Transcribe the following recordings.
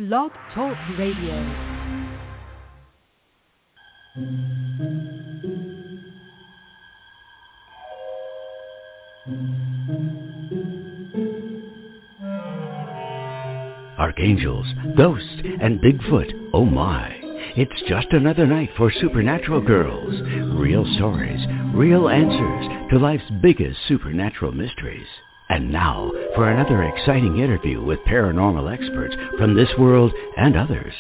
Blog Talk Radio. Archangels, ghosts, and Bigfoot, oh my. It's just another night for Supernatural Girls. Real stories, real answers to life's biggest supernatural mysteries. And now for another exciting interview with paranormal experts from this world and others.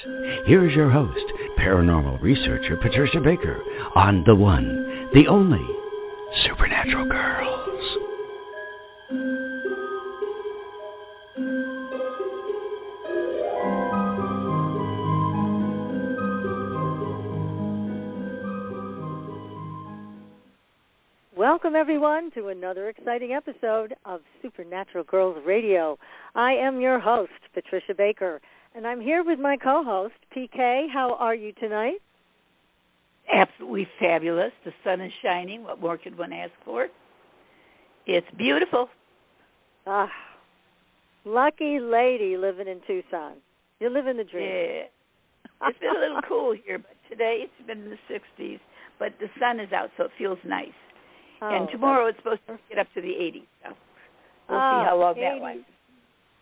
Here's your host, paranormal researcher Patricia Baker, on the one, the only Supernatural Girls. Welcome, everyone, to another exciting episode of Supernatural Girls Radio. I am your host, Patricia Baker, and I'm here with my co-host, PK. How are you tonight? Absolutely fabulous. The sun is shining. What more could one ask for? It's beautiful. Ah, lucky lady living in Tucson. You're living the dream. Yeah. It's been a little cool here, but today it's been in the 60s, but the sun is out, so it feels nice. And tomorrow it's supposed to get up to the 80s. So we'll see how long 80. That lasts.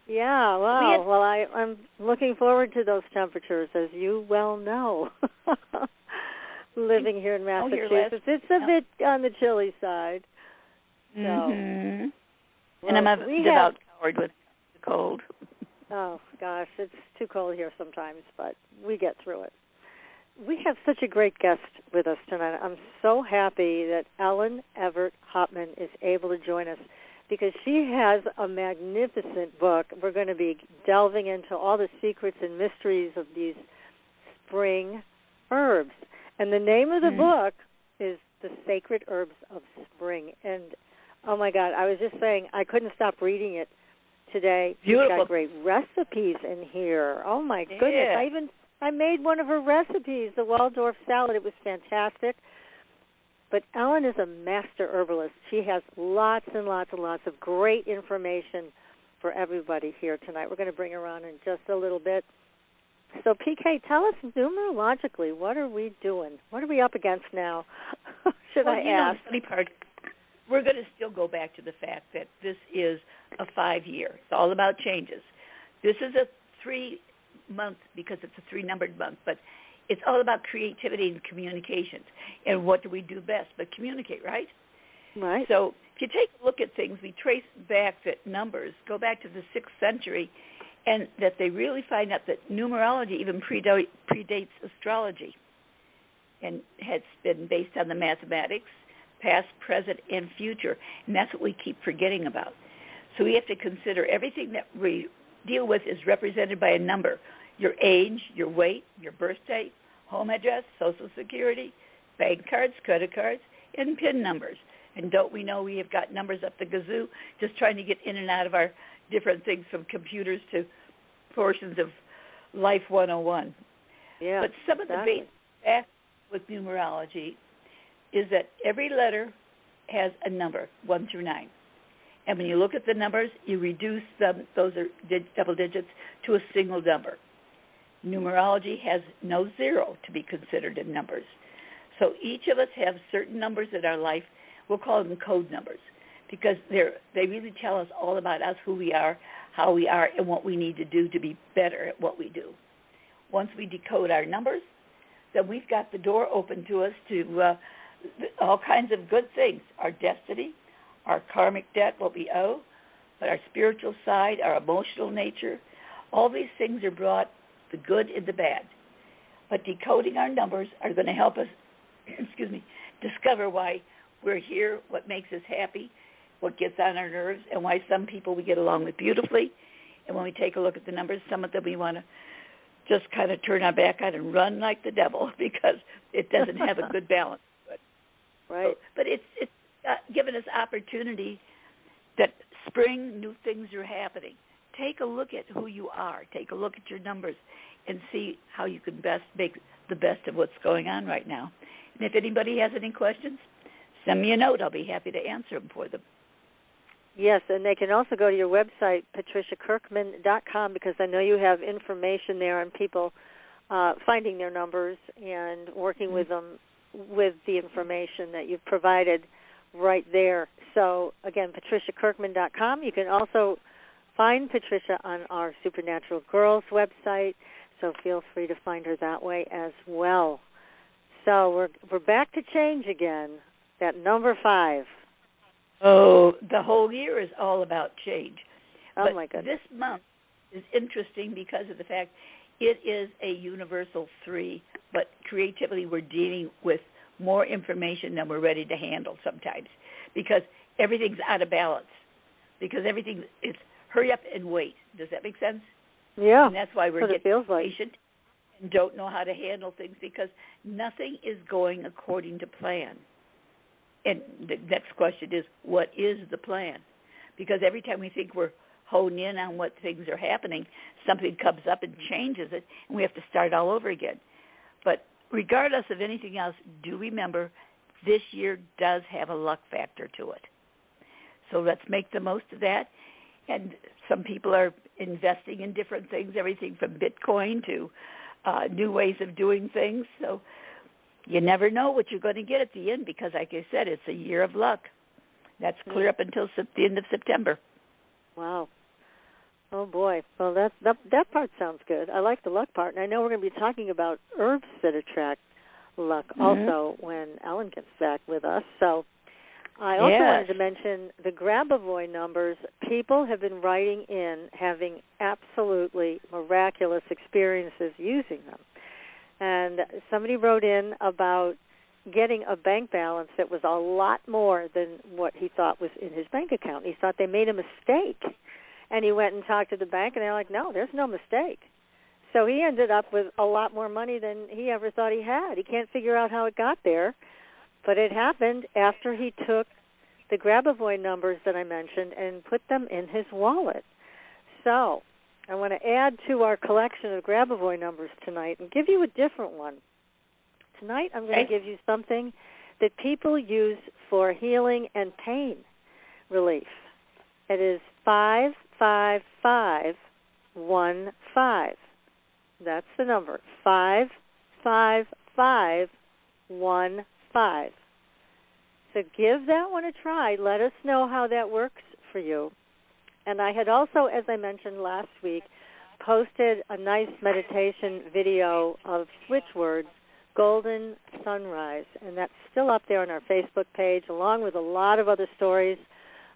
Yeah, wow. Well, I'm looking forward to those temperatures, as you well know. Living here in Massachusetts, it's a bit on the chilly side. So, and I'm a devout coward with the cold. Oh, gosh, it's too cold here sometimes, but we get through it. We have such a great guest with us tonight. I'm so happy that Ellen Evert Hopman is able to join us because she has a magnificent book. We're going to be delving into all the secrets and mysteries of these spring herbs. And the name of the book is The Secret Herbs of Spring. And, oh, my God, I was just saying I couldn't stop reading it today. Beautiful. She's got great recipes in here. Oh, my goodness. I made one of her recipes, the Waldorf salad. It was fantastic. But Ellen is a master herbalist. She has lots and lots and lots of great information for everybody here tonight. We're going to bring her on in just a little bit. So, PK, tell us numerologically, what are we doing? What are we up against now? Should I ask? The funny part, we're going to still go back to the fact that this is a 5-year. It's all about changes. This is a 3-month because it's a 3-numbered month, but it's all about creativity and communications. And what do we do best but communicate, right? Right. So if you take a look at things, we trace back that numbers go back to the 6th century, and that they really find out that numerology even predates astrology and has been based on the mathematics, past, present, and future. And that's what we keep forgetting about. So we have to consider everything that we deal with is represented by a number. Your age, your weight, your birthday, home address, Social Security, bank cards, credit cards, and PIN numbers. And don't we know we have got numbers up the gazoo just trying to get in and out of our different things from computers to portions of Life 101. Yeah, but some of the basic facts with numerology is that every letter has a number, 1 through 9. And when you look at the numbers, you reduce them, those are double digits, to a single number. Numerology has no 0 to be considered in numbers. So each of us have certain numbers in our life. We'll call them code numbers because they really tell us all about us, who we are, how we are, and what we need to do to be better at what we do. Once we decode our numbers, then we've got the door open to us to all kinds of good things, our destiny, our karmic debt, what we owe, but our spiritual side, our emotional nature, all these things are brought, the good and the bad. But decoding our numbers are going to help us, discover why we're here, what makes us happy, what gets on our nerves, and why some people we get along with beautifully. And when we take a look at the numbers, some of them we want to just kind of turn our back on and run like the devil because it doesn't have a good balance. Right. But it's given us opportunity that spring, new things are happening. Take a look at who you are. Take a look at your numbers and see how you can best make the best of what's going on right now. And if anybody has any questions, send me a note. I'll be happy to answer them for them. Yes, and they can also go to your website, patriciakirkman.com, because I know you have information there on people finding their numbers and working with them with the information that you've provided right there. So, again, patriciakirkman.com. You can also find Patricia on our Supernatural Girls website, so feel free to find her that way as well. So we're back to change again, that number 5. Oh, the whole year is all about change. Oh, my goodness. This month is interesting because of the fact it is a universal 3, but creatively we're dealing with more information than we're ready to handle sometimes because everything's out of balance, because everything is hurry up and wait. Does that make sense? Yeah. And that's why we're getting like. patient and don't know how to handle things because nothing is going according to plan. And the next question is, what is the plan? Because every time we think we're honed in on what things are happening, something comes up and changes it, and we have to start all over again. But regardless of anything else, do remember this year does have a luck factor to it. So let's make the most of that. And some people are investing in different things, everything from Bitcoin to new ways of doing things. So you never know what you're going to get at the end because, like I said, it's a year of luck. That's clear up until the end of September. Wow. Oh, boy. Well, that part sounds good. I like the luck part. And I know we're going to be talking about herbs that attract luck also when Ellen gets back with us. So I also wanted to mention the Grabavoy numbers. People have been writing in having absolutely miraculous experiences using them. And somebody wrote in about getting a bank balance that was a lot more than what he thought was in his bank account. He thought they made a mistake. And he went and talked to the bank, and they're like, no, there's no mistake. So he ended up with a lot more money than he ever thought he had. He can't figure out how it got there, but it happened after he took the Grabavoy numbers that I mentioned and put them in his wallet. So I want to add to our collection of Grabavoy numbers tonight and give you a different one. Tonight I'm going to give you something that people use for healing and pain relief. It is 55515. That's the number, 55515. So give that one a try. Let us know how that works for you. And I had also, as I mentioned last week, posted a nice meditation video of switch words, Golden Sunrise, and that's still up there on our Facebook page, along with a lot of other stories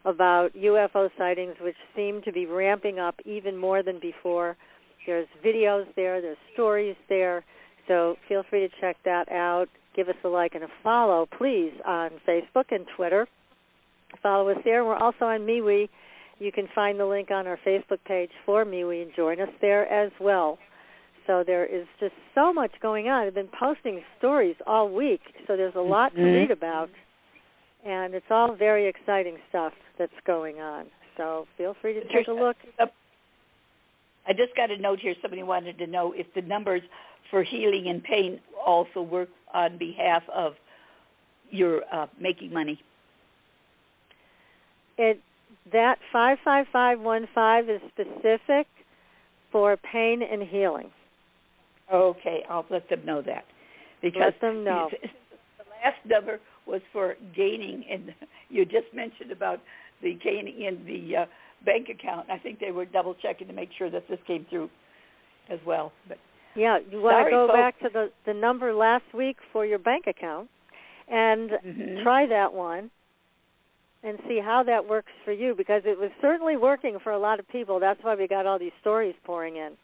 about UFO sightings, which seem to be ramping up even more than before. There's videos there, there's stories there, so feel free to check that out. Give us a like and a follow, please, on Facebook and Twitter. Follow us there. We're also on MeWe. You can find the link on our Facebook page for MeWe and join us there as well. So there is just so much going on. I've been posting stories all week, so there's a lot to read about. And it's all very exciting stuff that's going on. So feel free to take a look. I just got a note here. Somebody wanted to know if the numbers for healing and pain also work on behalf of your making money. That 55515 is specific for pain and healing. Okay, I'll let them know that. Because let them know. The last number was for gaining, and you just mentioned about the gaining in the bank account. I think they were double-checking to make sure that this came through as well. But yeah, you want to go back to the number last week for your bank account and try that one and see how that works for you, because it was certainly working for a lot of people. That's why we got all these stories pouring in.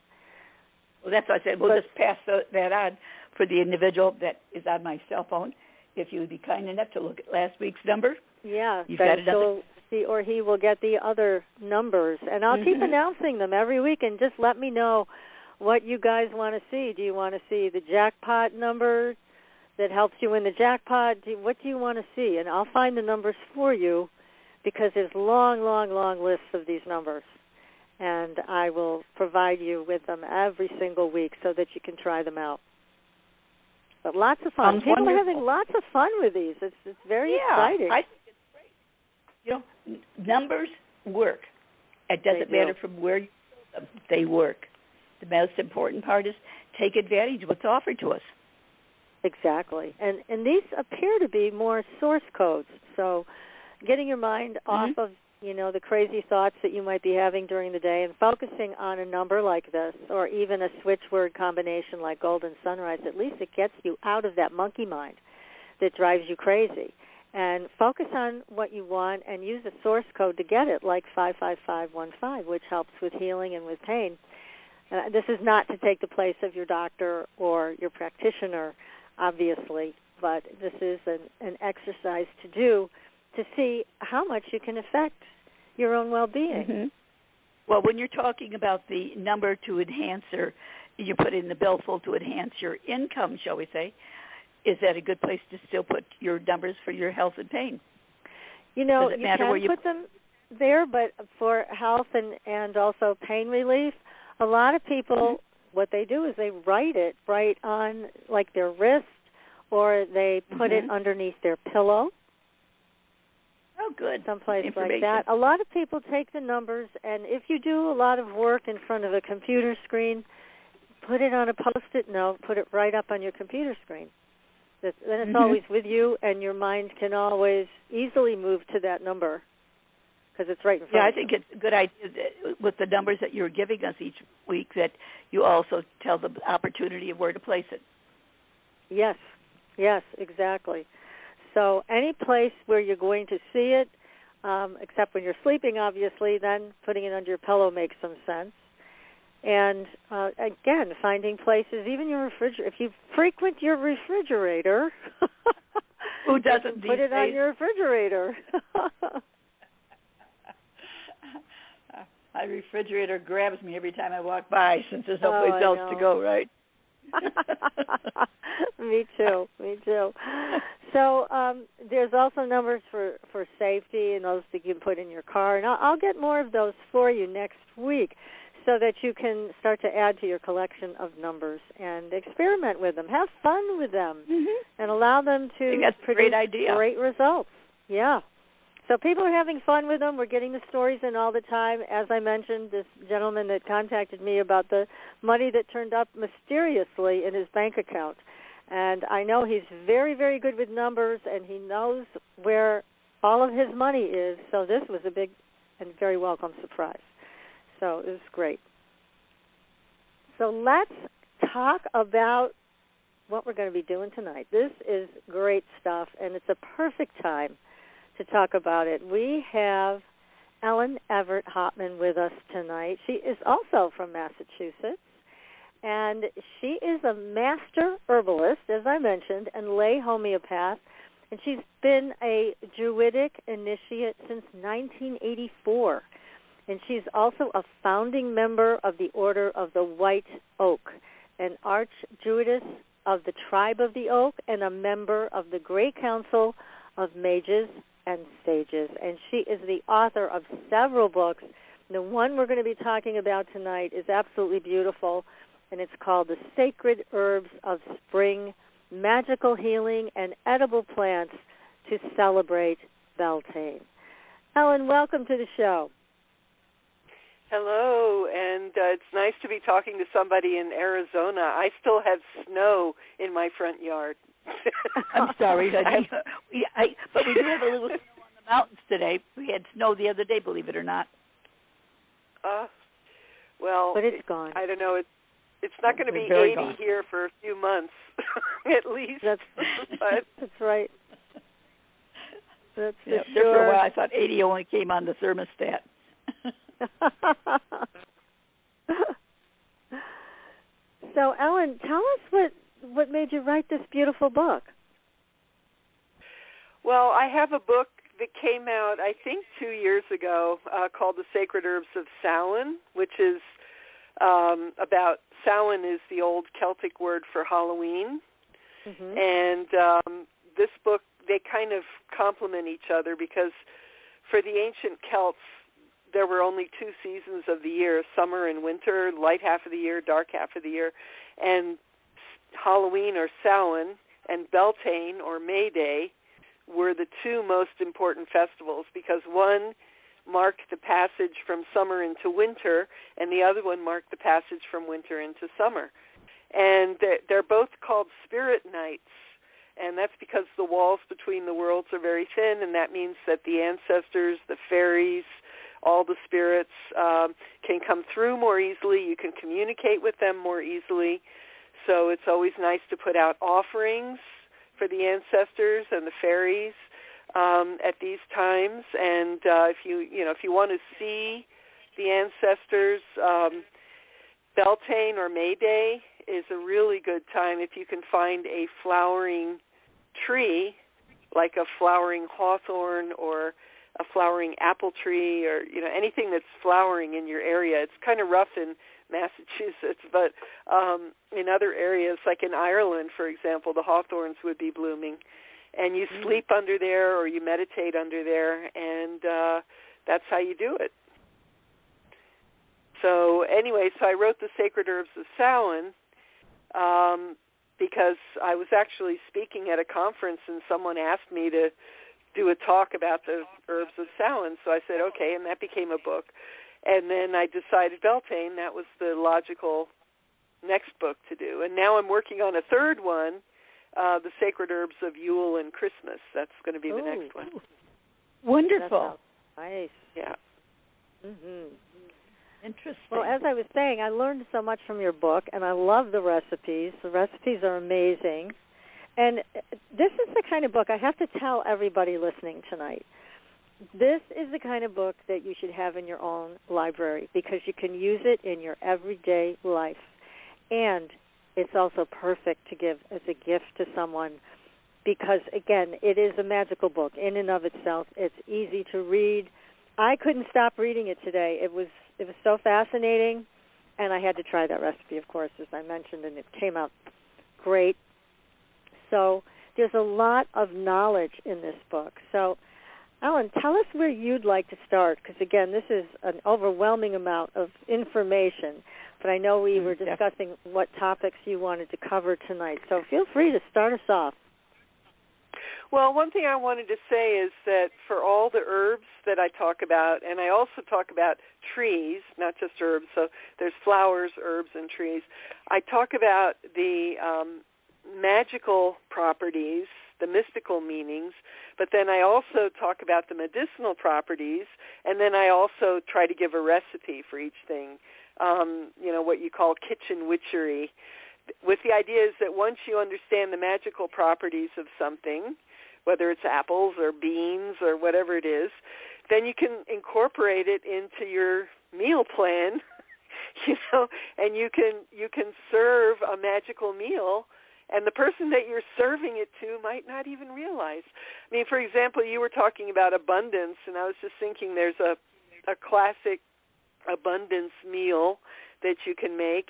Well, that's what I said. We'll just pass that on for the individual that is on my cell phone. If you would be kind enough to look at last week's number. Yeah, then she or he will get the other numbers. And I'll keep announcing them every week, and just let me know what you guys want to see. Do you want to see the jackpot number that helps you win the jackpot? What do you want to see? And I'll find the numbers for you, because there's long, long, long lists of these numbers. And I will provide you with them every single week so that you can try them out. But lots of fun. People are having lots of fun with these. It's very exciting. I think it's great. You know, numbers work. It doesn't matter from where you get them. They work. The most important part is take advantage of what's offered to us. Exactly. And these appear to be more source codes. So getting your mind off of, the crazy thoughts that you might be having during the day and focusing on a number like this, or even a switch word combination like Golden Sunrise, at least it gets you out of that monkey mind that drives you crazy. And focus on what you want and use a source code to get it, like 55515, which helps with healing and with pain. This is not to take the place of your doctor or your practitioner, obviously, but this is an exercise to do to see how much you can affect your own well-being. Mm-hmm. Well, when you're talking about the number to enhance, or you put in the billfold to enhance your income, shall we say, is that a good place to still put your numbers for your health and pain? You can put them there, but for health and also pain relief, a lot of people, what they do is they write it right on, like, their wrist, or they put it underneath their pillow. Oh, good. Someplace like that. A lot of people take the numbers, and if you do a lot of work in front of a computer screen, put it on a Post-it note, put it right up on your computer screen. Then it's always with you, and your mind can always easily move to that number because it's right in front of you. Yeah, I think it's a good idea that with the numbers that you're giving us each week that you also tell the opportunity of where to place it. Yes, exactly. So any place where you're going to see it, except when you're sleeping, obviously, then putting it under your pillow makes some sense. And, again, finding places, even your refrigerator. If you frequent your refrigerator, who doesn't put it on your refrigerator. My refrigerator grabs me every time I walk by since there's no place else to go, right? Me too. So there's also numbers for safety and those that you can put in your car. And I'll get more of those for you next week so that you can start to add to your collection of numbers and experiment with them. Have fun with them and allow them to produce great results. Yeah. So people are having fun with them. We're getting the stories in all the time. As I mentioned, this gentleman that contacted me about the money that turned up mysteriously in his bank account. And I know he's very, very good with numbers, and he knows where all of his money is. So this was a big and very welcome surprise. So it was great. So let's talk about what we're going to be doing tonight. This is great stuff, and it's a perfect time to talk about it. We have Ellen Evert Hopman with us tonight. She is also from Massachusetts, and she is a master herbalist, as I mentioned, and lay homeopath, and she's been a Druidic initiate since 1984, and she's also a founding member of the Order of the White Oak, an Archdruidess of the Tribe of the Oak, and a member of the Great Council of Mages and Sages, and she is the author of several books. The one we're going to be talking about tonight is absolutely beautiful, and it's called The Secrret Herbs of Spring, Magical Healing and Edible Plants to Celebrate Beltane. Ellen, welcome to the show. Hello, and it's nice to be talking to somebody in Arizona. I still have snow in my front yard. I'm sorry, honey. But we do have a little snow on the mountains today. We had snow the other day, believe it or not. Well, but it's gone. I don't know. It's not going to be 80 gone here for a few months, at least. That's right. That's for sure. There for a while, I thought 80 only came on the thermostat. So, Ellen, tell us what made you write this beautiful book? Well, I have a book that came out, I think, 2 years ago called The Secrret Herbs of Samhain, which is about, Samhain is the old Celtic word for Halloween. And this book, they kind of complement each other because for the ancient Celts, there were only 2 seasons of the year, summer and winter, light half of the year, dark half of the year. And Halloween or Samhain and Beltane or May Day were the 2 most important festivals because one marked the passage from summer into winter, and the other one marked the passage from winter into summer. And they're both called spirit nights, and that's because the walls between the worlds are very thin, and that means that the ancestors, the fairies, all the spirits can come through more easily. You can communicate with them more easily. So it's always nice to put out offerings for the ancestors and the fairies at these times. And if you want to see the ancestors, Beltane or May Day is a really good time if you can find a flowering tree, like a flowering hawthorn or a flowering apple tree, or anything that's flowering in your area. It's kind of rough in Massachusetts, but in other areas, like in Ireland, for example, the hawthorns would be blooming, and you sleep under there or you meditate under there, and that's how you do it. So anyway, I wrote the Secret Herbs of Samhain because I was actually speaking at a conference, and someone asked me to do a talk about the herbs of Samhain. So I said, okay, and that became a book. And then I decided Beltane, that was the logical next book to do. And now I'm working on a third one, the Sacred Herbs of Yule and Christmas. That's going to be the next one. Wonderful. Nice. Yeah. Mm-hmm. Interesting. Well, as I was saying, I learned so much from your book, and I love the recipes. The recipes are amazing. And this is the kind of book, I have to tell everybody listening tonight, this is the kind of book that you should have in your own library because you can use it in your everyday life. And it's also perfect to give as a gift to someone because, again, it is a magical book in and of itself. It's easy to read. I couldn't stop reading it today. It was so fascinating, and I had to try that recipe, of course, as I mentioned, and it came out great. So there's a lot of knowledge in this book. So, Alan, tell us where you'd like to start, because, again, this is an overwhelming amount of information, but I know we were discussing what topics you wanted to cover tonight. So feel free to start us off. Well, one thing I wanted to say is that for all the herbs that I talk about, and I also talk about trees, not just herbs, so there's flowers, herbs, and trees. I talk about the magical properties, the mystical meanings, but then I also talk about the medicinal properties, and then I also try to give a recipe for each thing, what you call kitchen witchery, with the idea is that once you understand the magical properties of something, whether it's apples or beans or whatever it is, then you can incorporate it into your meal plan, and you can serve a magical meal, and the person that you're serving it to might not even realize. I mean, for example, you were talking about abundance, and I was just thinking there's a classic abundance meal that you can make,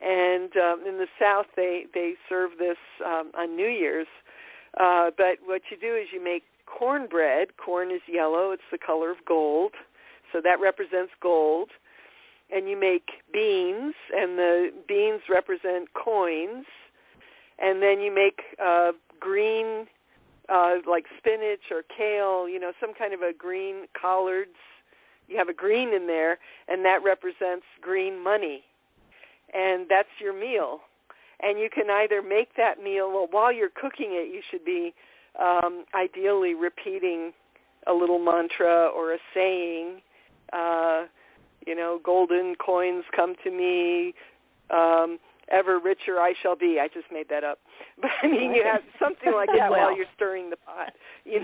and in the South they serve this on New Year's. But what you do is you make cornbread. Corn is yellow. It's the color of gold, so that represents gold. And you make beans, and the beans represent coins. And then you make green, like spinach or kale, some kind of a green collards. You have a green in there, and that represents green money. And that's your meal. And you can either make that meal, well, while you're cooking it, you should be ideally repeating a little mantra or a saying, golden coins come to me, ever richer I shall be. I just made that up. But, I mean, you have something like that while you're stirring the pot.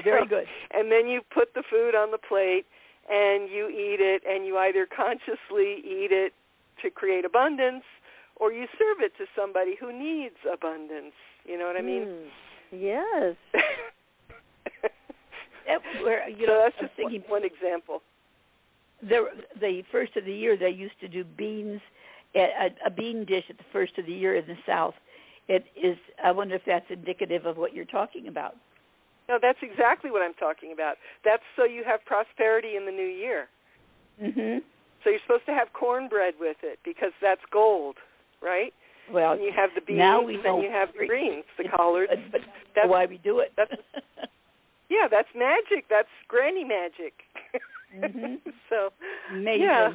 Very good. And then you put the food on the plate, and you eat it, and you either consciously eat it to create abundance, or you serve it to somebody who needs abundance. You know what I mean? Yes. So that's just one example. The first of the year, they used to do beans, a bean dish at the first of the year in the South. It is. I wonder if that's indicative of what you're talking about. No, that's exactly what I'm talking about. That's so you have prosperity in the new year. Mm-hmm. So you're supposed to have cornbread with it because that's gold, right? Well, and you have the beans, now we and you have the greens, the collards. But that's why we do it. That's magic. That's granny magic. So, amazing. yeah.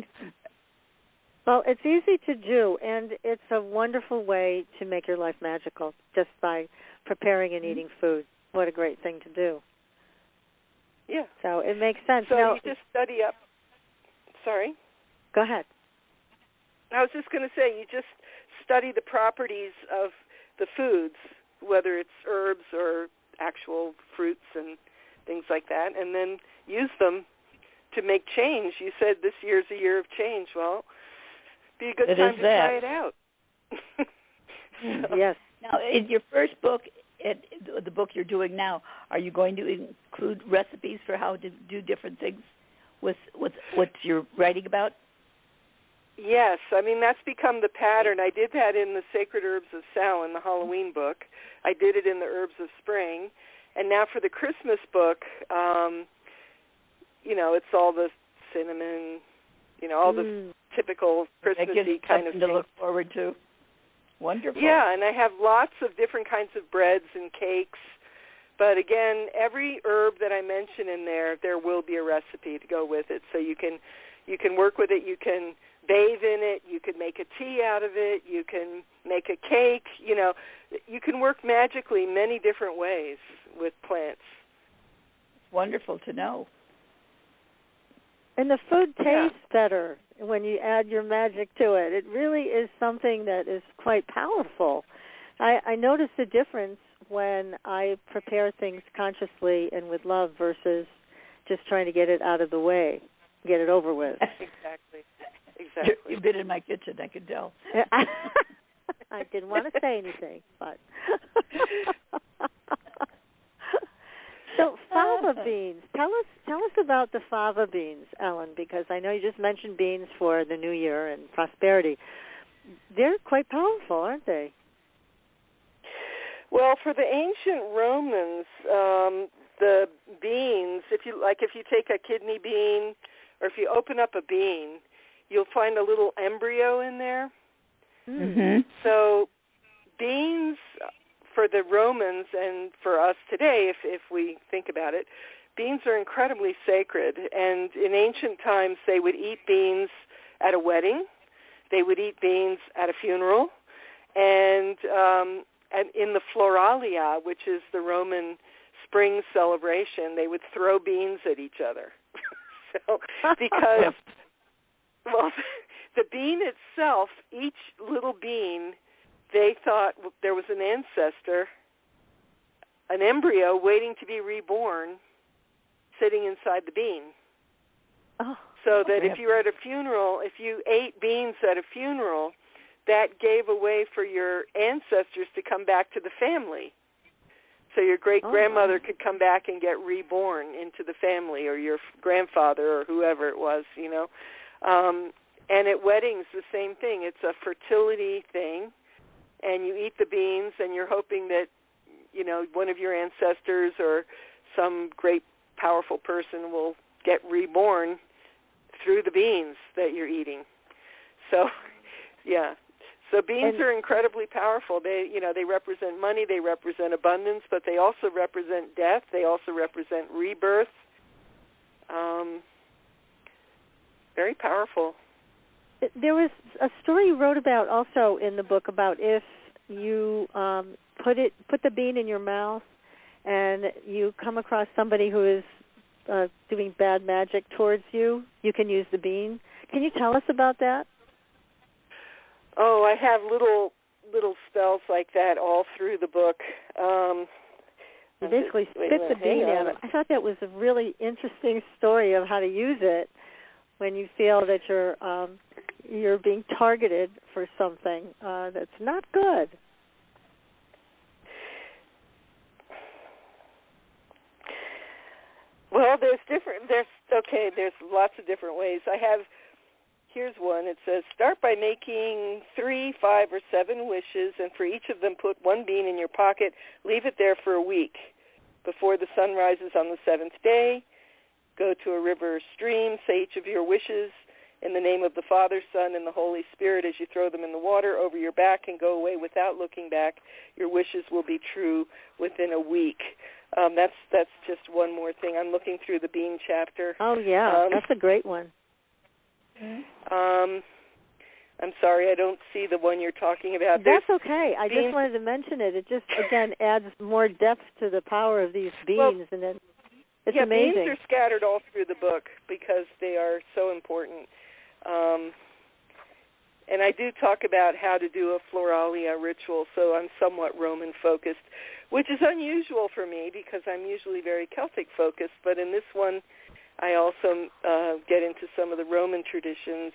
Well, it's easy to do, and it's a wonderful way to make your life magical just by preparing and eating food. What a great thing to do. Yeah. So it makes sense. So now, you just study up. Sorry? Go ahead. I was just going to say, you just study the properties of the foods, whether it's herbs or actual fruits and things like that, and then use them to make change. You said this year's a year of change. Well, be a good time to try it out. So. Yes. Now, in your first book, the book you're doing now, are you going to include recipes for how to do different things with what you're writing about? Yes. I mean, that's become the pattern. I did that in the Secret Herbs of Samhain, the Halloween book. I did it in the Herbs of Spring. And now for the Christmas book, it's all the cinnamon, all the typical Christmassy kind of things. To look forward to. Wonderful. Yeah, and I have lots of different kinds of breads and cakes. But again, every herb that I mention in there will be a recipe to go with it. So you can work with it. You can bathe in it. You can make a tea out of it. You can make a cake. You can work magically many different ways with plants. Wonderful to know. And the food tastes better when you add your magic to it. It really is something that is quite powerful. I notice a difference when I prepare things consciously and with love versus just trying to get it out of the way, get it over with. Exactly. You've been in my kitchen, I can tell. I didn't want to say anything, but... So fava beans. Tell us about the fava beans, Ellen, because I know you just mentioned beans for the new year and prosperity. They're quite powerful, aren't they? Well, for the ancient Romans, the beans, if you take a kidney bean or if you open up a bean, you'll find a little embryo in there. Mm-hmm. So beans, for the Romans and for us today, if we think about it, beans are incredibly sacred. And in ancient times, they would eat beans at a wedding. They would eat beans at a funeral. And in the Floralia, which is the Roman spring celebration, they would throw beans at each other. So, because, well, the bean itself, each little bean, they thought there was an ancestor, an embryo waiting to be reborn, sitting inside the bean. Oh, so that if you were at a funeral, if you ate beans at a funeral, that gave a way for your ancestors to come back to the family. So your great-grandmother could come back and get reborn into the family, or your grandfather or whoever it was, And at weddings, the same thing. It's a fertility thing. And you eat the beans, and you're hoping that, one of your ancestors or some great, powerful person will get reborn through the beans that you're eating. So, yeah. So beans are incredibly powerful. They represent money, they represent abundance, but they also represent death. They also represent rebirth. Very powerful. There was a story you wrote about also in the book about if you put the bean in your mouth and you come across somebody who is doing bad magic towards you, you can use the bean. Can you tell us about that? Oh, I have little spells like that all through the book. You basically spit the bean at it. I thought that was a really interesting story of how to use it when you feel that you're being targeted for something that's not good. Well, there's lots of different ways. Here's one. It says, start by making 3, 5, or 7 wishes, and for each of them put one bean in your pocket. Leave it there for a week. Before the sun rises on the 7th day, go to a river or stream, say each of your wishes, In the name of the Father, Son, and the Holy Spirit, as you throw them in the water over your back and go away without looking back, your wishes will be true within a week. That's just one more thing. I'm looking through the bean chapter. Oh, yeah, that's a great one. I'm sorry, I don't see the one you're talking about. That's okay. I just wanted to mention it. It just, again, adds more depth to the power of these beans, and then it's amazing. Beans are scattered all through the book because they are so important. And I do talk about how to do a Floralia ritual, so I'm somewhat Roman-focused, which is unusual for me because I'm usually very Celtic-focused, but in this one I also get into some of the Roman traditions.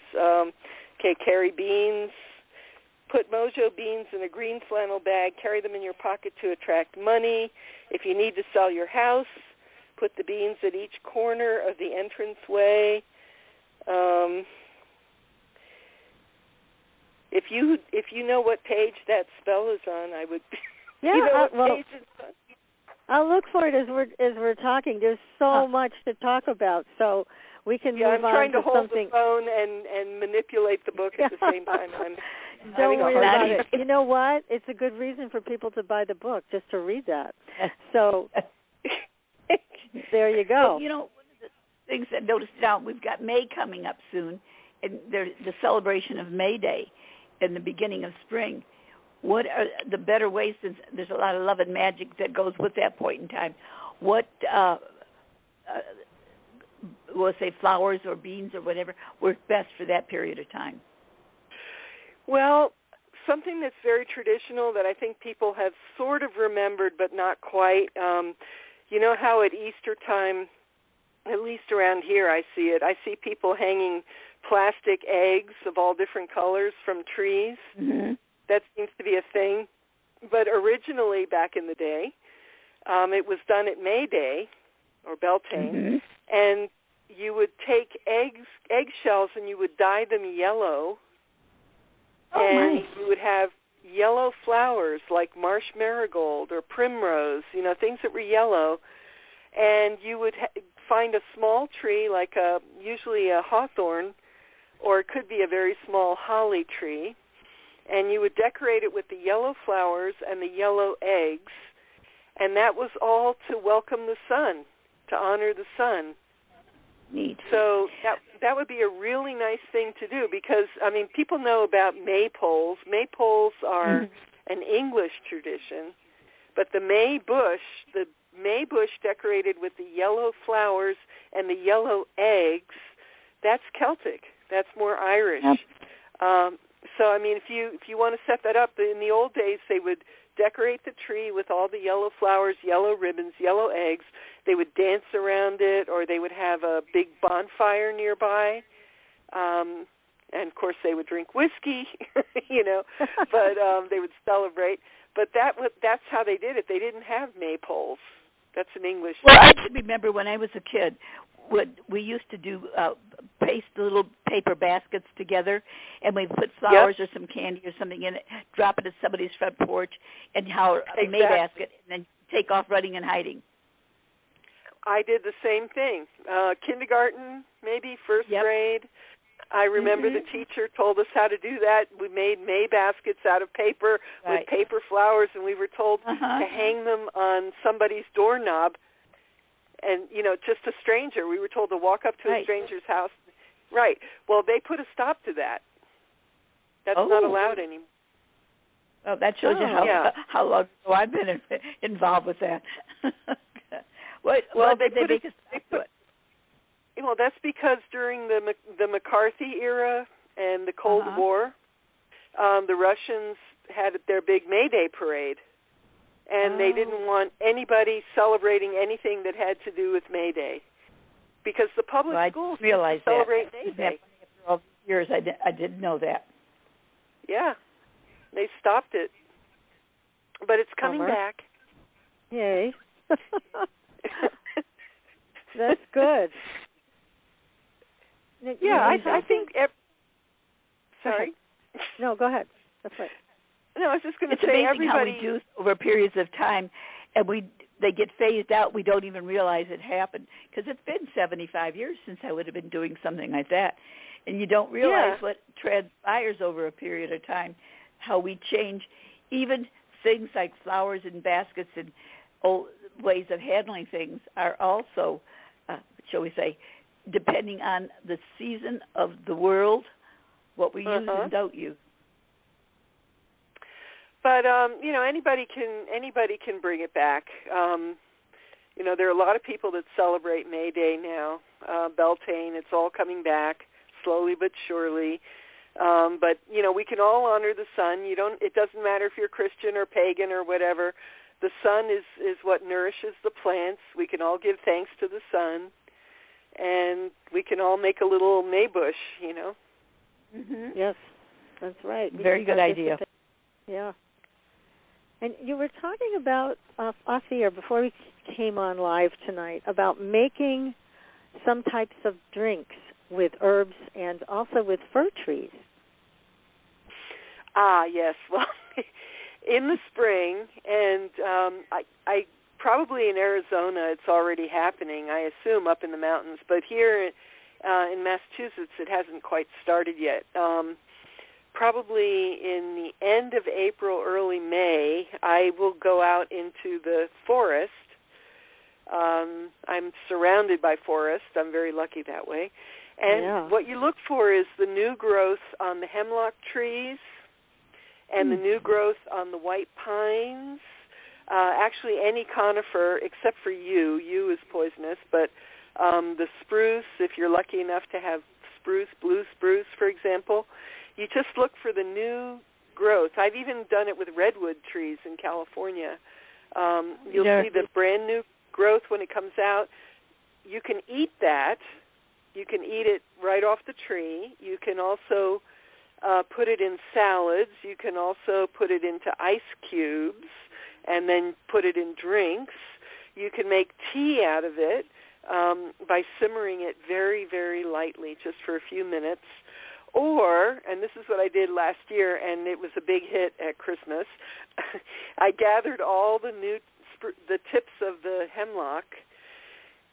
Carry beans. Put mojo beans in a green flannel bag. Carry them in your pocket to attract money. If you need to sell your house, put the beans at each corner of the entranceway. If you know what page that spell is on, I would. Page it's on? I'll look for it as we're talking. There's so much to talk about, so we can move on to something. I'm trying to hold the phone and manipulate the book at the same time. Don't worry about it. You know what? It's a good reason for people to buy the book, just to read that. So there you go. Well, one of the things that I noticed now, we've got May coming up soon, and there's the celebration of May Day and the beginning of spring. What are the better ways, since there's a lot of love and magic that goes with that point in time? What, we'll say flowers or beans or whatever, work best for that period of time? Well, something that's very traditional that I think people have sort of remembered but not quite. You know how at Easter time, at least around here I see it, I see people hanging plastic eggs of all different colors from trees. Mm-hmm. That seems to be a thing. But originally, back in the day, it was done at May Day, or Beltane, and you would take eggshells and you would dye them yellow, and you would have yellow flowers like marsh marigold or primrose, things that were yellow, and you would find a small tree, like usually a hawthorn, or it could be a very small holly tree, and you would decorate it with the yellow flowers and the yellow eggs, and that was all to welcome the sun, to honor the sun. Neat. So that would be a really nice thing to do because, people know about maypoles. Maypoles are an English tradition, but the May bush decorated with the yellow flowers and the yellow eggs, that's Celtic. That's more Irish. Yep. So, if you want to set that up, in the old days they would decorate the tree with all the yellow flowers, yellow ribbons, yellow eggs. They would dance around it, or they would have a big bonfire nearby. And, of course, they would drink whiskey, but they would celebrate. But that's how they did it. They didn't have maypoles. That's an English thing. Well, I remember when I was a kid, we used to do paste little paper baskets together, and we'd put flowers or some candy or something in it, drop it at somebody's front porch, and a May basket, and then take off running and hiding. I did the same thing. Kindergarten, maybe first grade. I remember the teacher told us how to do that. We made May baskets out of paper with paper flowers, and we were told to hang them on somebody's doorknob. And, just a stranger. We were told to walk up to a stranger's house. Right. Well, they put a stop to that. That's not allowed anymore. Well, that shows you how long ago I've been involved with that. Well, that's because during the McCarthy era and the Cold War, the Russians had their big May Day parade. And they didn't want anybody celebrating anything that had to do with May Day, because the public schools celebrate May Day. After all these years, I didn't know that. Yeah, they stopped it, but it's coming back. Yay! That's good. Yeah, I think. Sorry. No, go ahead. That's right. No, I was just going to say everybody. It's amazing how we do over periods of time, and they get phased out. We don't even realize it happened because it's been 75 years since I would have been doing something like that, And you don't realize what transpires over a period of time, how we change. Even things like flowers in baskets and old ways of handling things are also, shall we say, depending on the season of the world, what we use and don't use. But anybody can bring it back. There are a lot of people that celebrate May Day now. Beltane, it's all coming back slowly but surely. But we can all honor the sun. It doesn't matter if you're Christian or pagan or whatever. The sun is what nourishes the plants. We can all give thanks to the sun, and we can all make a little May bush. Mm-hmm. Yes, that's right. Very good idea. Yeah. And you were talking about off the air before we came on live tonight about making some types of drinks with herbs and also with fir trees. Yes. Well, in the spring, and I probably in Arizona it's already happening, I assume, up in the mountains. But here in Massachusetts it hasn't quite started yet. Probably in the end of April, early May, I will go out into the forest. I'm surrounded by forest. I'm very lucky that way. And what you look for is the new growth on the hemlock trees and the new growth on the white pines. Actually, any conifer except for yew. Yew is poisonous, but the spruce, if you're lucky enough to have spruce, blue spruce, for example, you just look for the new growth. I've even done it with redwood trees in California. You'll see the brand new growth when it comes out. You can eat that. You can eat it right off the tree. You can also put it in salads. You can also put it into ice cubes and then put it in drinks. You can make tea out of it by simmering it very, very lightly, just for a few minutes. Or, and this is what I did last year, and it was a big hit at Christmas, I gathered all the the tips of the hemlock,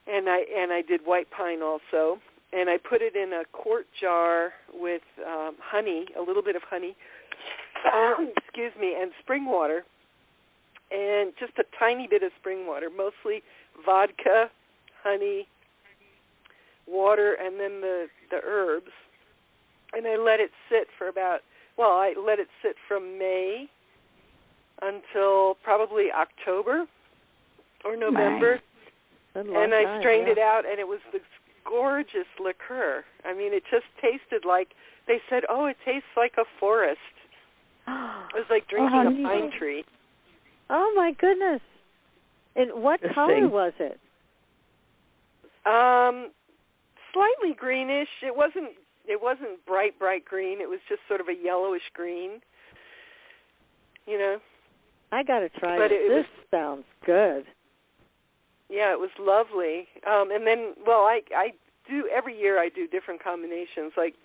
and I did white pine also, and I put it in a quart jar with honey, a little bit of honey, excuse me, and spring water, and just a tiny bit of spring water, mostly vodka, honey, water, and then the herbs. And I let it sit for I let it sit from May until probably October or November. Nice. And I strained it out, and it was this gorgeous liqueur. I mean, it just tasted like, they said, it tastes like a forest. It was like drinking a pine tree. Oh, my goodness. And what color was it? Slightly greenish. It wasn't bright green. It was just sort of a yellowish green. I got to try this. This sounds good. Yeah, it was lovely. And then, I do, every year I do different combinations. Like,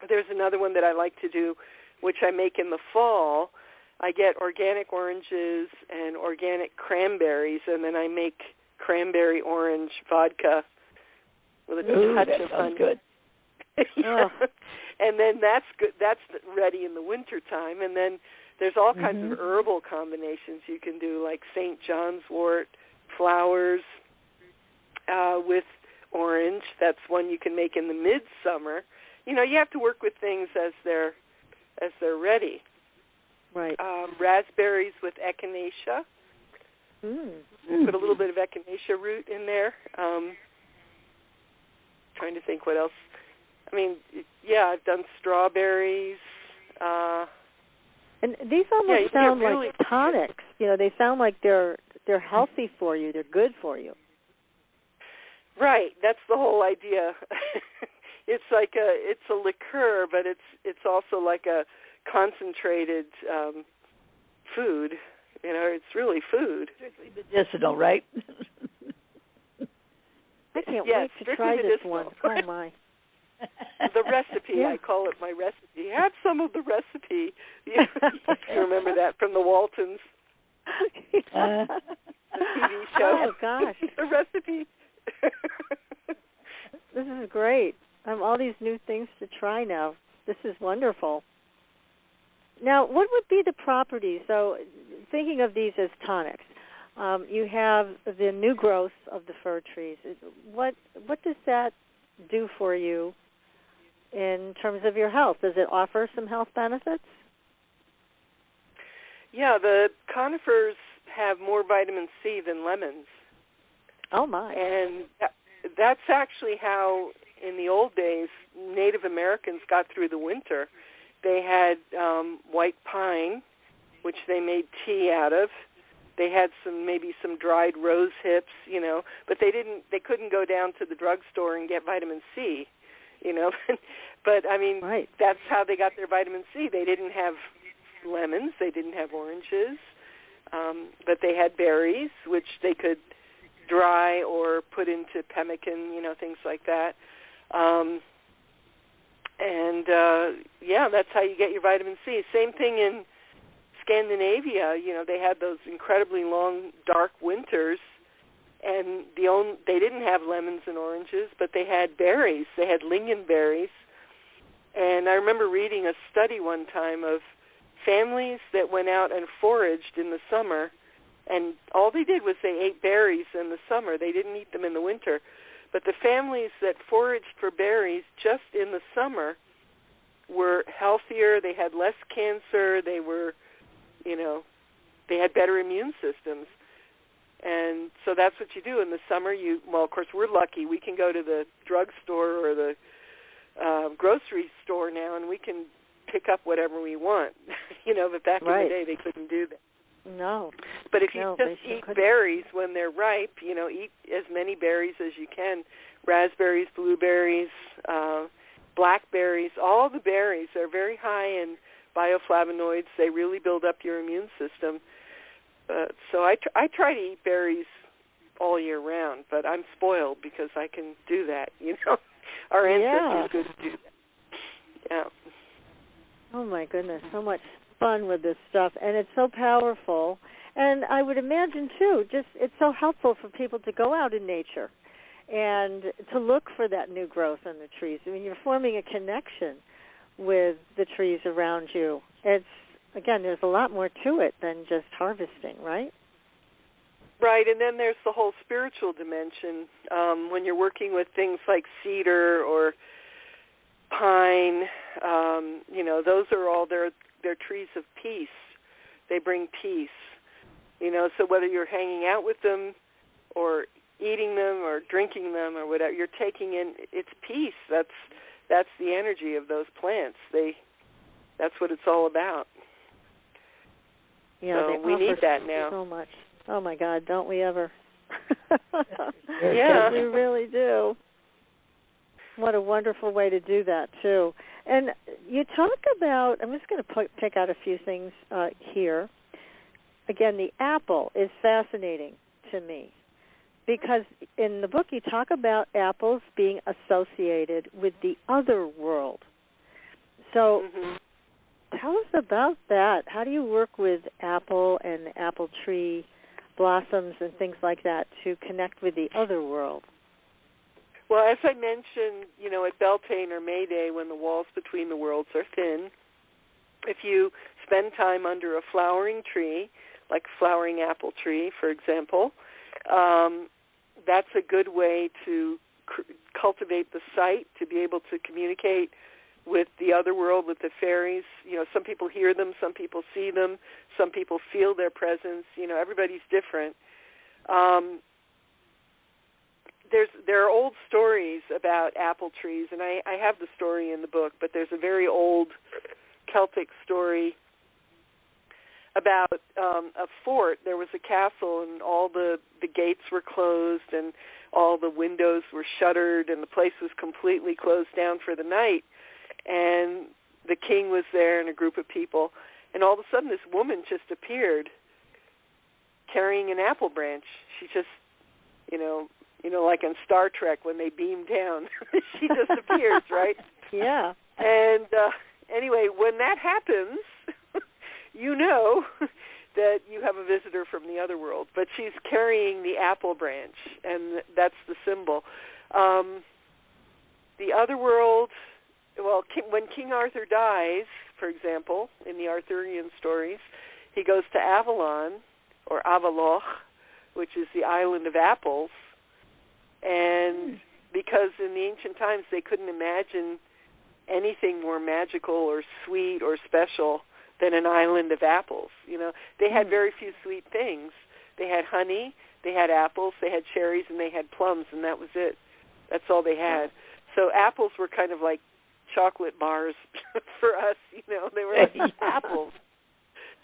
there's another one that I like to do, which I make in the fall. I get organic oranges and organic cranberries, and then I make cranberry orange vodka with a touch of honey. Good. And then that's good. That's ready in the wintertime. And then there's all kinds of herbal combinations you can do, like St. John's wort flowers with orange. That's one you can make in the midsummer. You have to work with things as they're ready. Right. Raspberries with echinacea. Put a little bit of echinacea root in there. Trying to think what else. I mean, I've done strawberries. And these almost sound like tonics. They sound like they're healthy for you. They're good for you. Right. That's the whole idea. It's like it's a liqueur, but it's also like a concentrated food. It's really food. Strictly medicinal, right? I can't wait to try this one. Oh my. The recipe, I call it my recipe. Have some of the recipe. You remember that from the Waltons the TV show? Oh, gosh. The recipe. This is great. All these new things to try now. This is wonderful. Now, what would be the properties? So, thinking of these as tonics, you have the new growth of the fir trees. What does that do for you in terms of your health? Does it offer some health benefits? Yeah, the conifers have more vitamin C than lemons. Oh, my. And that's actually how, in the old days, Native Americans got through the winter. They had white pine, which they made tea out of. They had maybe some dried rose hips, but they couldn't go down to the drugstore and get vitamin C, But I mean, right. That's how they got their vitamin C. They didn't have lemons, they didn't have oranges, but they had berries, which they could dry or put into pemmican, things like that. That's how you get your vitamin C. Same thing in Scandinavia. They had those incredibly long, dark winters, and they didn't have lemons and oranges, but they had berries. They had lingonberries. And I remember reading a study one time of families that went out and foraged in the summer, and all they did was they ate berries in the summer. They didn't eat them in the winter. But the families that foraged for berries just in the summer were healthier. They had less cancer. They were, they had better immune systems. And so that's what you do in the summer. Of course, we're lucky. We can go to the drugstore or the grocery store now, and we can pick up whatever we want. But back right. in the day, they couldn't do that. No. But if you just eat berries when they're ripe, eat as many berries as you can. Raspberries, blueberries, blackberries, all the berries are very high in bioflavonoids. They really build up your immune system. So I try to eat berries all year round, but I'm spoiled because I can do that, Our ancestors could do that. Yeah. Oh, my goodness, so much fun with this stuff, and it's so powerful. And I would imagine, too, it's so helpful for people to go out in nature and to look for that new growth in the trees. I mean, you're forming a connection with the trees around you. Again, there's a lot more to it than just harvesting, right? Right, and then there's the whole spiritual dimension. When you're working with things like cedar or pine, those are all they're trees of peace. They bring peace. So whether you're hanging out with them or eating them or drinking them or whatever, you're taking in it's peace. That's the energy of those plants. That's what it's all about. Yeah, so we need that now. So much. Oh my God, don't we ever? Yeah, we really do. What a wonderful way to do that too. And you talk about, I'm just going to pick out a few things here. Again, the apple is fascinating to me because in the book you talk about apples being associated with the other world. So tell us about that. How do you work with apple and apple tree blossoms and things like that to connect with the other world? Well, as I mentioned, at Beltane or May Day, when the walls between the worlds are thin, if you spend time under a flowering tree, like a flowering apple tree, for example, that's a good way to cultivate the sight, to be able to communicate with the other world, with the fairies. Some people hear them, some people see them, some people feel their presence. Everybody's different. There are old stories about apple trees, and I have the story in the book, but there's a very old Celtic story about a fort. There was a castle, and all the gates were closed, and all the windows were shuttered, and the place was completely closed down for the night. And the king was there and a group of people, and all of a sudden this woman just appeared carrying an apple branch. She just, like in Star Trek when they beam down, she just appears, right? Yeah. And anyway, when that happens, that you have a visitor from the other world. But she's carrying the apple branch, and that's the symbol. The other world well, when King Arthur dies, for example, in the Arthurian stories, he goes to Avalon, or Avaloch, which is the island of apples, and because in the ancient times they couldn't imagine anything more magical or sweet or special than an island of apples. You know, they had very few sweet things. They had honey, they had apples, they had cherries, and they had plums, and that was it. That's all they had. So apples were kind of like chocolate bars for us, you know. They were like apples.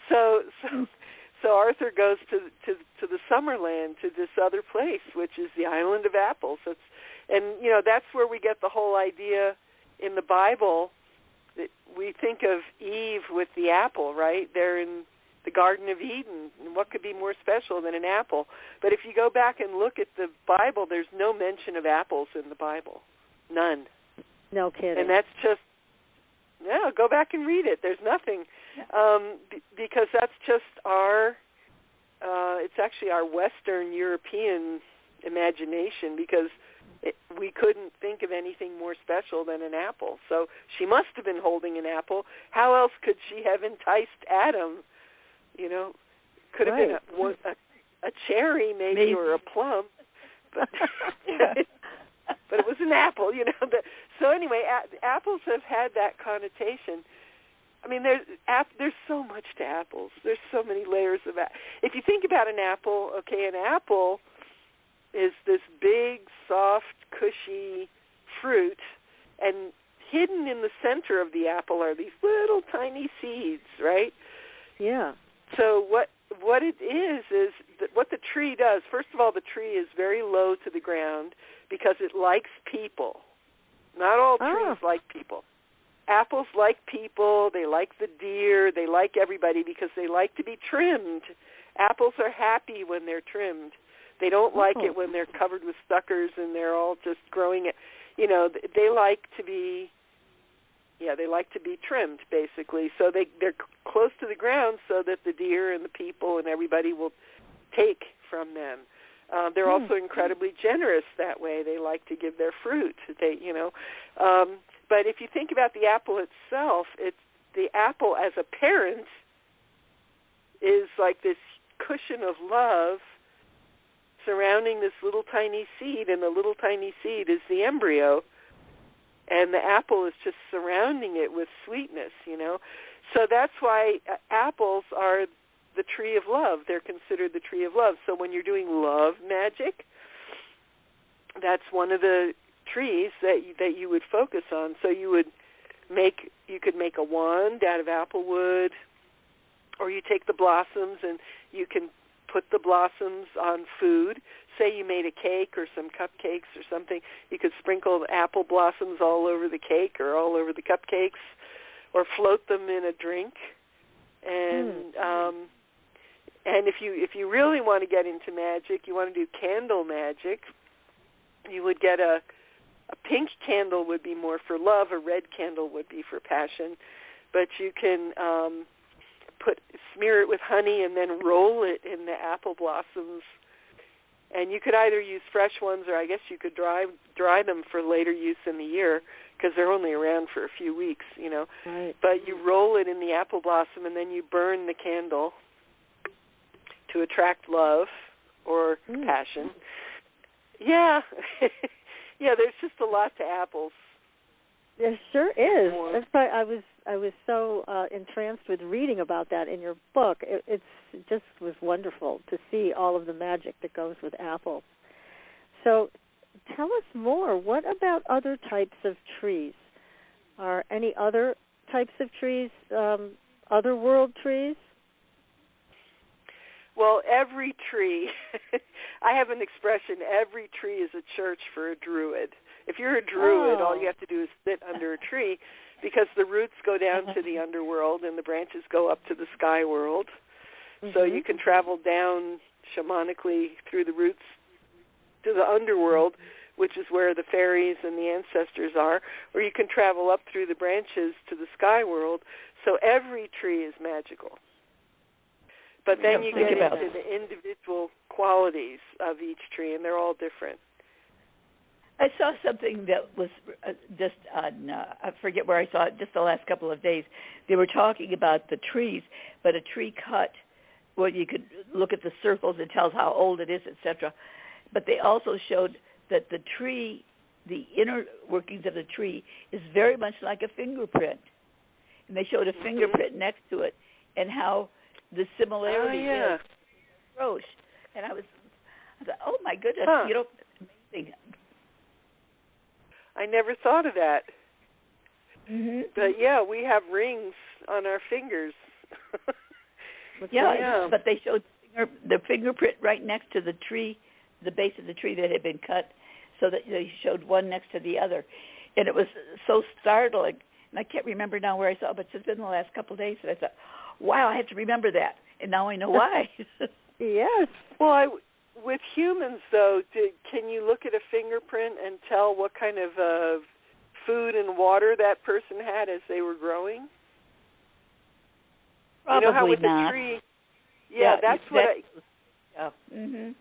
So Arthur goes to the Summerland, to this other place, which is the island of apples. And you know, that's where we get the whole idea in the Bible that we think of Eve with the apple, right? They're in the Garden of Eden, and what could be more special than an apple? But if you go back and look at the Bible, there's no mention of apples in the Bible. None. No kidding. And that's just, go back and read it. There's nothing. Because that's just it's actually our Western European imagination, because we couldn't think of anything more special than an apple. So she must have been holding an apple. How else could she have enticed Adam? You know, could have been a cherry maybe, or a plum. But, but it was an apple, you know. So anyway, apples have had that connotation. I mean, there's so much to apples. There's so many layers of apples. If you think about an apple, an apple is this big, soft, cushy fruit, and hidden in the center of the apple are these little tiny seeds, right? Yeah. So what it is that what the tree does, first of all, the tree is very low to the ground because it likes people. Not all trees like people. Apples like people, they like the deer, they like everybody because they like to be trimmed. Apples are happy when they're trimmed. They don't like it when they're covered with suckers and they're all just growing it. You know, they like to be trimmed, basically. So they're close to the ground so that the deer and the people and everybody will take from them. They're also incredibly generous that way. They like to give their fruit. But if you think about the apple itself, the apple as a parent is like this cushion of love surrounding this little tiny seed, and the little tiny seed is the embryo, and the apple is just surrounding it with sweetness, you know. So that's why apples are the tree of love. They're considered the tree of love. So when you're doing love magic, that's one of the trees that you would focus on. So you could make a wand out of apple wood, or you take the blossoms and you can put the blossoms on food. Say you made a cake or some cupcakes or something, you could sprinkle apple blossoms all over the cake or all over the cupcakes, or float them in a drink. And if you really want to get into magic, you want to do candle magic, you would get a pink candle would be more for love, a red candle would be for passion, but you can smear it with honey and then roll it in the apple blossoms. And you could either use fresh ones, or I guess you could dry them for later use in the year, because they're only around for a few weeks, you know. Right. But you roll it in the apple blossom, and then you burn the candle to attract love or passion. Yeah. Yeah, there's just a lot to apples. There sure is. That's why I was so entranced with reading about that in your book. It just was wonderful to see all of the magic that goes with apples. So tell us more. What about other types of trees? Are any other types of trees, other world trees? Well, every tree, I have an expression, every tree is a church for a druid. If you're a druid, all you have to do is sit under a tree, because the roots go down to the underworld and the branches go up to the sky world. So you can travel down shamanically through the roots to the underworld, which is where the fairies and the ancestors are, or you can travel up through the branches to the sky world. So every tree is magical. But then you get into the individual qualities of each tree, and they're all different. I saw something that was just on, I forget where I saw it, just the last couple of days. They were talking about the trees, but a tree cut, well, you could look at the circles and tells how old it is, etc. But they also showed that the tree, the inner workings of the tree, is very much like a fingerprint. And they showed a fingerprint next to it and how the similarity is. Roche. And I thought, oh, my goodness, amazing. I never thought of that. Mm-hmm. But, yeah, we have rings on our fingers. But they showed the fingerprint right next to the tree, the base of the tree that had been cut, so that they showed one next to the other. And it was so startling. And I can't remember now where I saw it, but it's been the last couple of days. And I thought, wow, I have to remember that. And now I know why. Yes. Well, with humans, though, can you look at a fingerprint and tell what kind of food and water that person had as they were growing? Probably you know how with not. the tree? Yeah, that's what Yeah. Mm-hmm.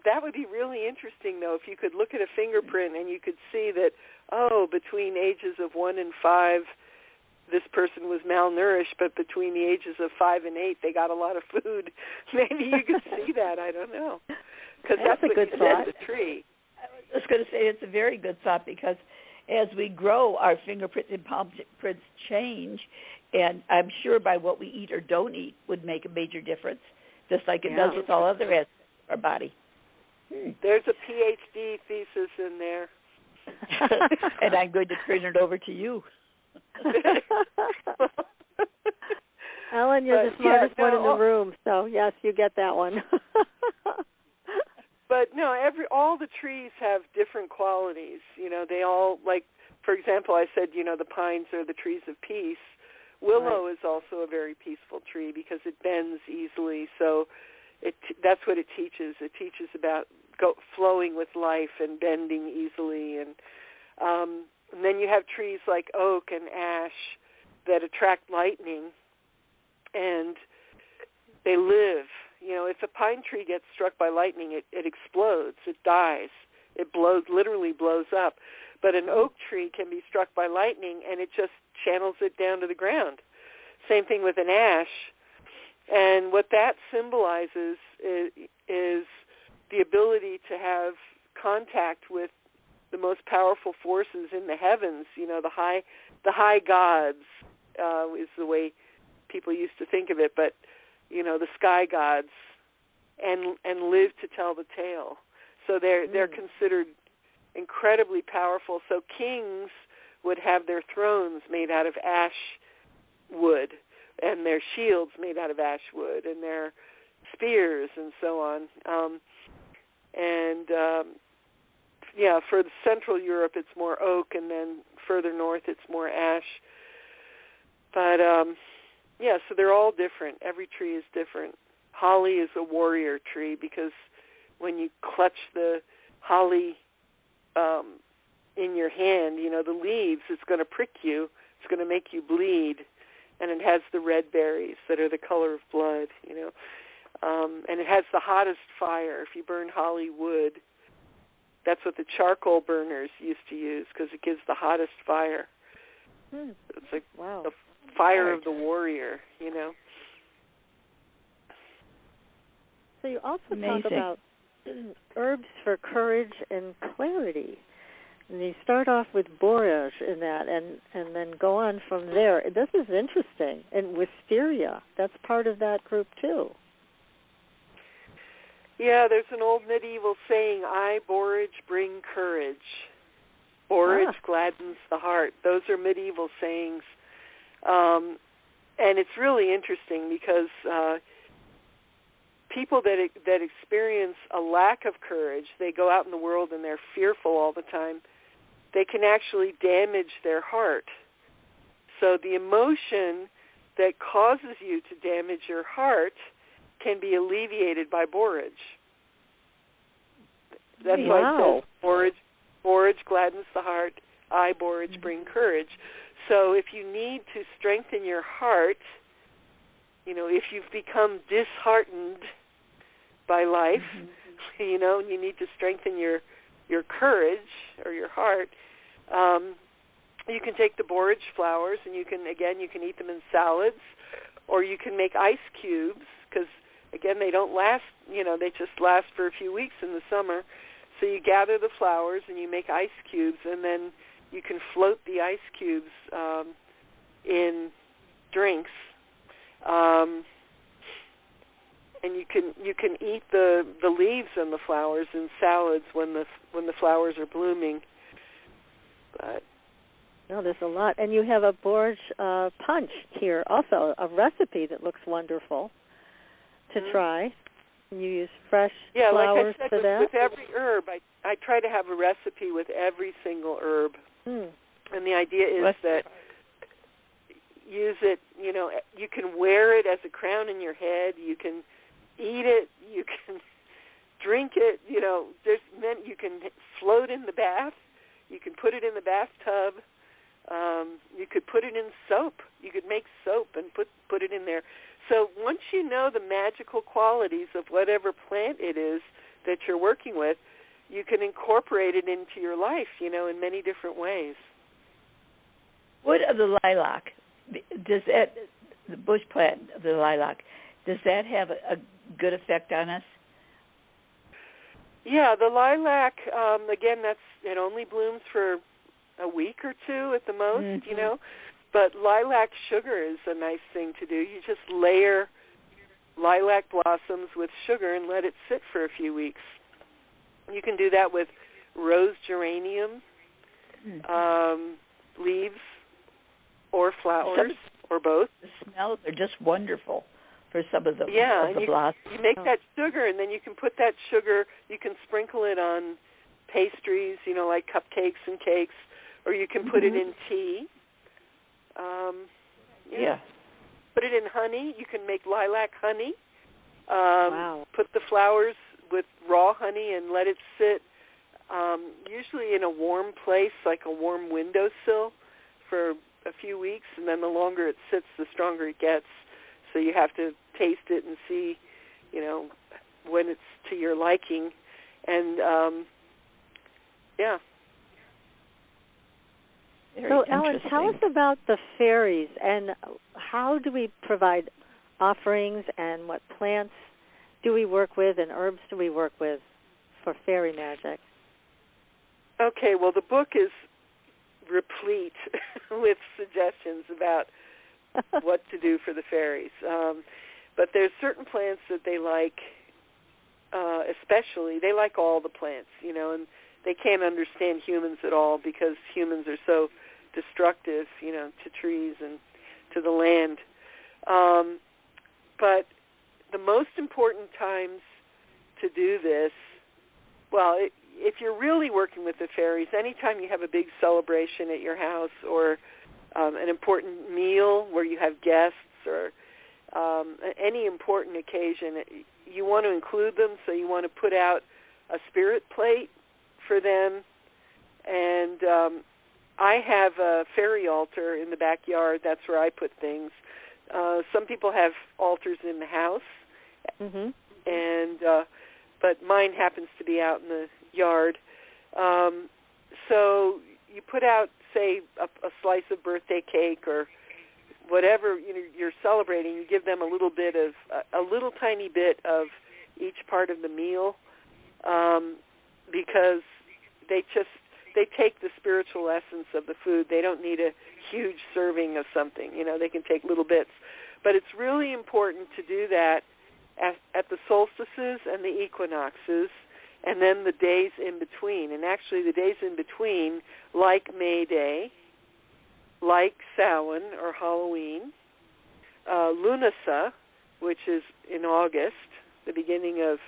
That would be really interesting, though, if you could look at a fingerprint and you could see that, between ages of 1 and 5, this person was malnourished, but between the ages of 5 and 8, they got a lot of food. Maybe you could see that. I don't know. Because that's a what good you thought. said, the tree. I was going to say it's a very good thought because as we grow, our fingerprints and palm prints change, and I'm sure by what we eat or don't eat would make a major difference, just like it does with all other aspects of our body. There's a PhD thesis in there. And I'm going to turn it over to you. Ellen, you're the smartest one in the room, so yes, you get that one. But no, all the trees have different qualities. You know, they all, like, for example, I said, the pines are the trees of peace. Willow is also a very peaceful tree because it bends easily. So that's what it teaches. It teaches about flowing with life and bending easily. And then you have trees like oak and ash that attract lightning, and they live. If a pine tree gets struck by lightning, it explodes. It dies. It literally blows up. But an oak tree can be struck by lightning, and it just channels it down to the ground. Same thing with an ash. And what that symbolizes is the ability to have contact with the most powerful forces in the heavens. The high gods is the way people used to think of it, but the sky gods, and live to tell the tale. So they're considered incredibly powerful. So kings would have their thrones made out of ash wood, and their shields made out of ash wood, and their spears, and so on. For the Central Europe, it's more oak, and then further north, it's more ash. But so they're all different. Every tree is different. Holly is a warrior tree because when you clutch the holly in your hand, the leaves, it's going to prick you. It's going to make you bleed. And it has the red berries that are the color of blood, and it has the hottest fire. If you burn holly wood, that's what the charcoal burners used to use because it gives the hottest fire. It's like the fire of the warrior, So you also talk about herbs for courage and clarity. And you start off with borage in that and then go on from there. This is interesting. And wisteria, that's part of that group too. Yeah, there's an old medieval saying, I, borage, bring courage. Borage gladdens the heart. Those are medieval sayings. And it's really interesting because people that experience a lack of courage, they go out in the world and they're fearful all the time, they can actually damage their heart. So the emotion that causes you to damage your heart can be alleviated by borage. That's why it says borage gladdens the heart, I, borage, bring courage. So if you need to strengthen your heart, if you've become disheartened by life, you need to strengthen your your courage or your heart, you can take the borage flowers and you can eat them in salads, or you can make ice cubes, because again, they don't last, they just last for a few weeks in the summer. So you gather the flowers and you make ice cubes, and then you can float the ice cubes in drinks. And you can eat the leaves and the flowers in salads when the flowers are blooming. But no, there's a lot. And you have a borage punch here, also a recipe that looks wonderful to try. You use fresh flowers like I said, for that? With every herb, I try to have a recipe with every single herb. And the idea is that use it, you can wear it as a crown in your head, you can eat it, you can drink it, you can float in the bath, you can put it in the bathtub, you could put it in soap, you could make soap and put it in there. So once you know the magical qualities of whatever plant it is that you're working with, you can incorporate it into your life, in many different ways. Wood of the lilac, the bush plant of the lilac, does that have a good effect on us? Yeah, the lilac, again, it only blooms for a week or two at the most, But lilac sugar is a nice thing to do. You just layer lilac blossoms with sugar and let it sit for a few weeks. You can do that with rose geranium leaves or flowers or both. The smells are just wonderful for some of the blossoms. blossoms. You make that sugar, and then you can put that sugar, you can sprinkle it on pastries, like cupcakes and cakes, or you can put it in tea. Put it in honey. You can make lilac honey. Put the flowers with raw honey and let it sit, usually in a warm place, like a warm windowsill, for a few weeks, and then the longer it sits, the stronger it gets. So you have to taste it and see, when it's to your liking. And, So, Ellen, tell us about the fairies, and how do we provide offerings, and what plants do we work with, and herbs do we work with for fairy magic? Okay, well, the book is replete with suggestions about what to do for the fairies. But there's certain plants that they like, especially. They like all the plants, and they can't understand humans at all because humans are so destructive, to trees and to the land. But the most important times to do this, if you're really working with the fairies, anytime you have a big celebration at your house or an important meal where you have guests or any important occasion, you want to include them, so you want to put out a spirit plate for them. And I have a fairy altar in the backyard. That's where I put things. Some people have altars in the house, and but mine happens to be out in the yard. So you put out, say, a slice of birthday cake or whatever you're celebrating. You give them a little tiny bit of each part of the meal, because they take the spiritual essence of the food. They don't need a huge serving of something. They can take little bits. But it's really important to do that at the solstices and the equinoxes, and then the days in between. And actually the days in between, like May Day, like Samhain or Halloween, Lunasa, which is in August, the beginning of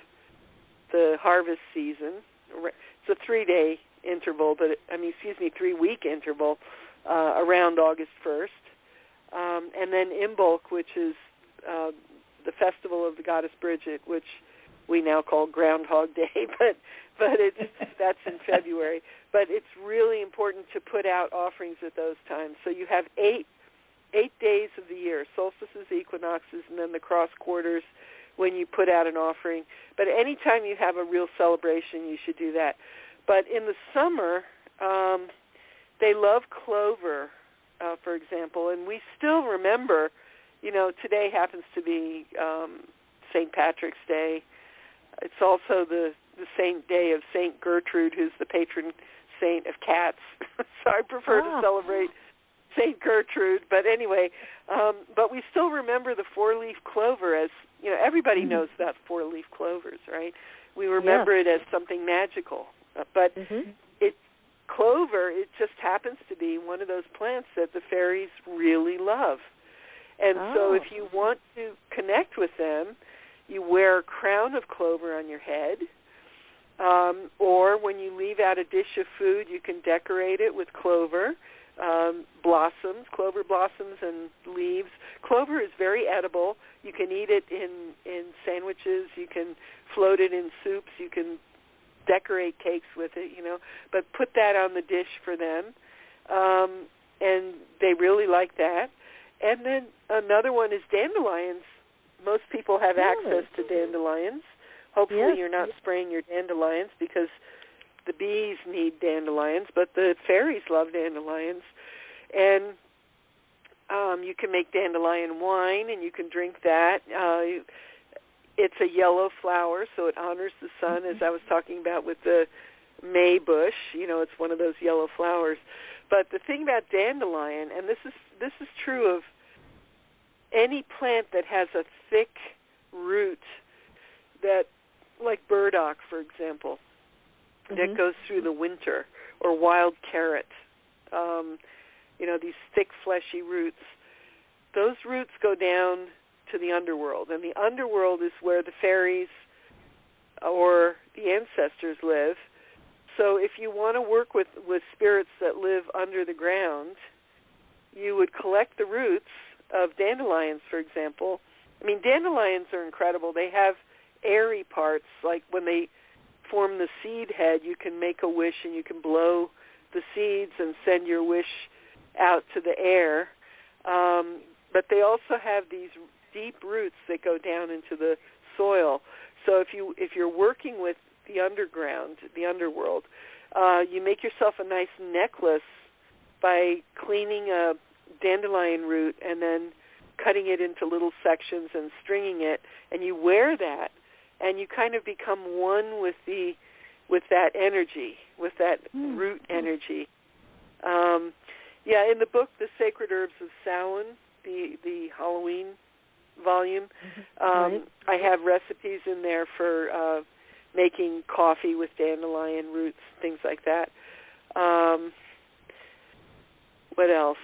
the harvest season. It's a 3-day interval, 3-week interval around August 1st. And then Imbolc, which is the festival of the goddess Bridget, which we now call Groundhog Day, but that's in February. But it's really important to put out offerings at those times. So you have 8 days of the year, solstices, equinoxes, and then the cross quarters when you put out an offering. But anytime you have a real celebration, you should do that. But in the summer, they love clover, for example, and we still remember, today happens to be St. Patrick's Day. It's also the saint day of St. Gertrude, who's the patron saint of cats. So I prefer to celebrate St. Gertrude. But anyway, but we still remember the four-leaf clover as, everybody knows about four-leaf clovers, right? We remember it as something magical. But clover, it just happens to be one of those plants that the fairies really love. And so if you want to connect with them, you wear a crown of clover on your head, or when you leave out a dish of food, you can decorate it with clover blossoms, clover blossoms and leaves. Clover is very edible. You can eat it in sandwiches. You can float it in soups. You can decorate cakes with it, but put that on the dish for them, and they really like that. And then another one is dandelions. Most people have access to dandelions. Hopefully you're not spraying your dandelions because the bees need dandelions, but the fairies love dandelions. And you can make dandelion wine, and you can drink that. It's a yellow flower, so it honors the sun, as I was talking about with the May bush. It's one of those yellow flowers. But the thing about dandelion, and this is true of any plant that has a thick root, that, like burdock, for example, that goes through the winter, or wild carrot, these thick, fleshy roots. Those roots go down to the underworld, and the underworld is where the fairies or the ancestors live. So if you want to work with spirits that live under the ground, you would collect the roots of dandelions, for example. I mean, dandelions are incredible. They have airy parts, like when they form the seed head, you can make a wish and you can blow the seeds and send your wish out to the air. But they also have these deep roots that go down into the soil. So if you're working with the underground, the underworld, you make yourself a nice necklace by cleaning a dandelion root and then cutting it into little sections and stringing it, and you wear that, and you kind of become one with that energy, with that root energy. In the book, The Secrret Herbs of Samhain, the Halloween volume, I have recipes in there for making coffee with dandelion roots, things like that. What else?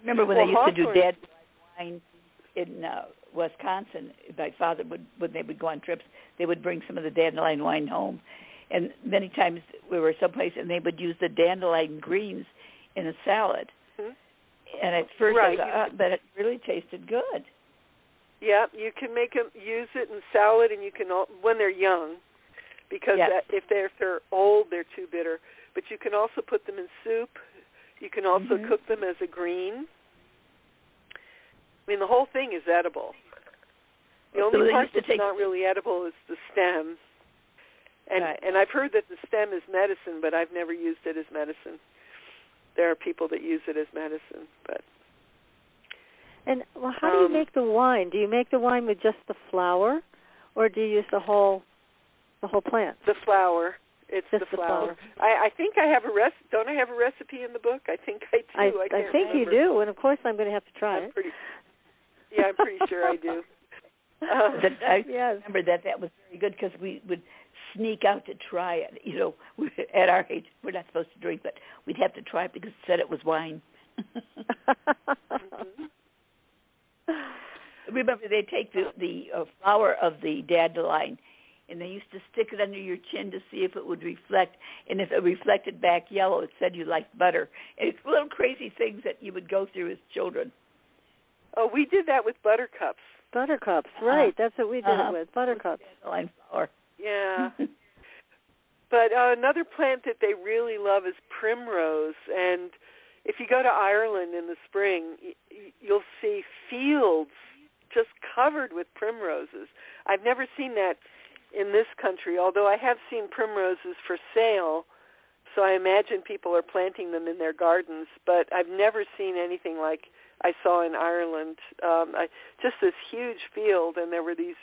Remember when they used to do dandelion wine in Wisconsin? My father when they would go on trips, they would bring some of the dandelion wine home. And many times we were someplace and they would use the dandelion greens in a salad. And at first I thought, but it really tasted good. Yeah, you can use it in salad, and you can, when they're young, because if they're old, they're too bitter. But you can also put them in soup. You can also cook them as a green. I mean, the whole thing is edible. The only part that's not really edible is the stem. And I've heard that the stem is medicine, but I've never used it as medicine. There are people that use it as medicine, but. And how do you make the wine? Do you make the wine with just the flower, or do you use the whole plant? The flower. It's just the flower. I think I have a recipe. Don't I have a recipe in the book? I think I do. I think you do, and of course I'm going to have to try it. I'm pretty sure I do. I remember that was very good because we would sneak out to try it. At our age, we're not supposed to drink, but we'd have to try it because it said it was wine. Remember, they take the flower of the dandelion, and they used to stick it under your chin to see if it would reflect, and if it reflected back yellow, it said you liked butter. And it's little crazy things that you would go through as children. Oh, we did that with buttercups. Buttercups, right. That's what we did it with, buttercups. Dandelion flower. Yeah. But another plant that they really love is primrose, and if you go to Ireland in the spring, you'll see fields just covered with primroses. I've never seen that in this country, although I have seen primroses for sale, so I imagine people are planting them in their gardens, but I've never seen anything like I saw in Ireland. Just this huge field, and there were these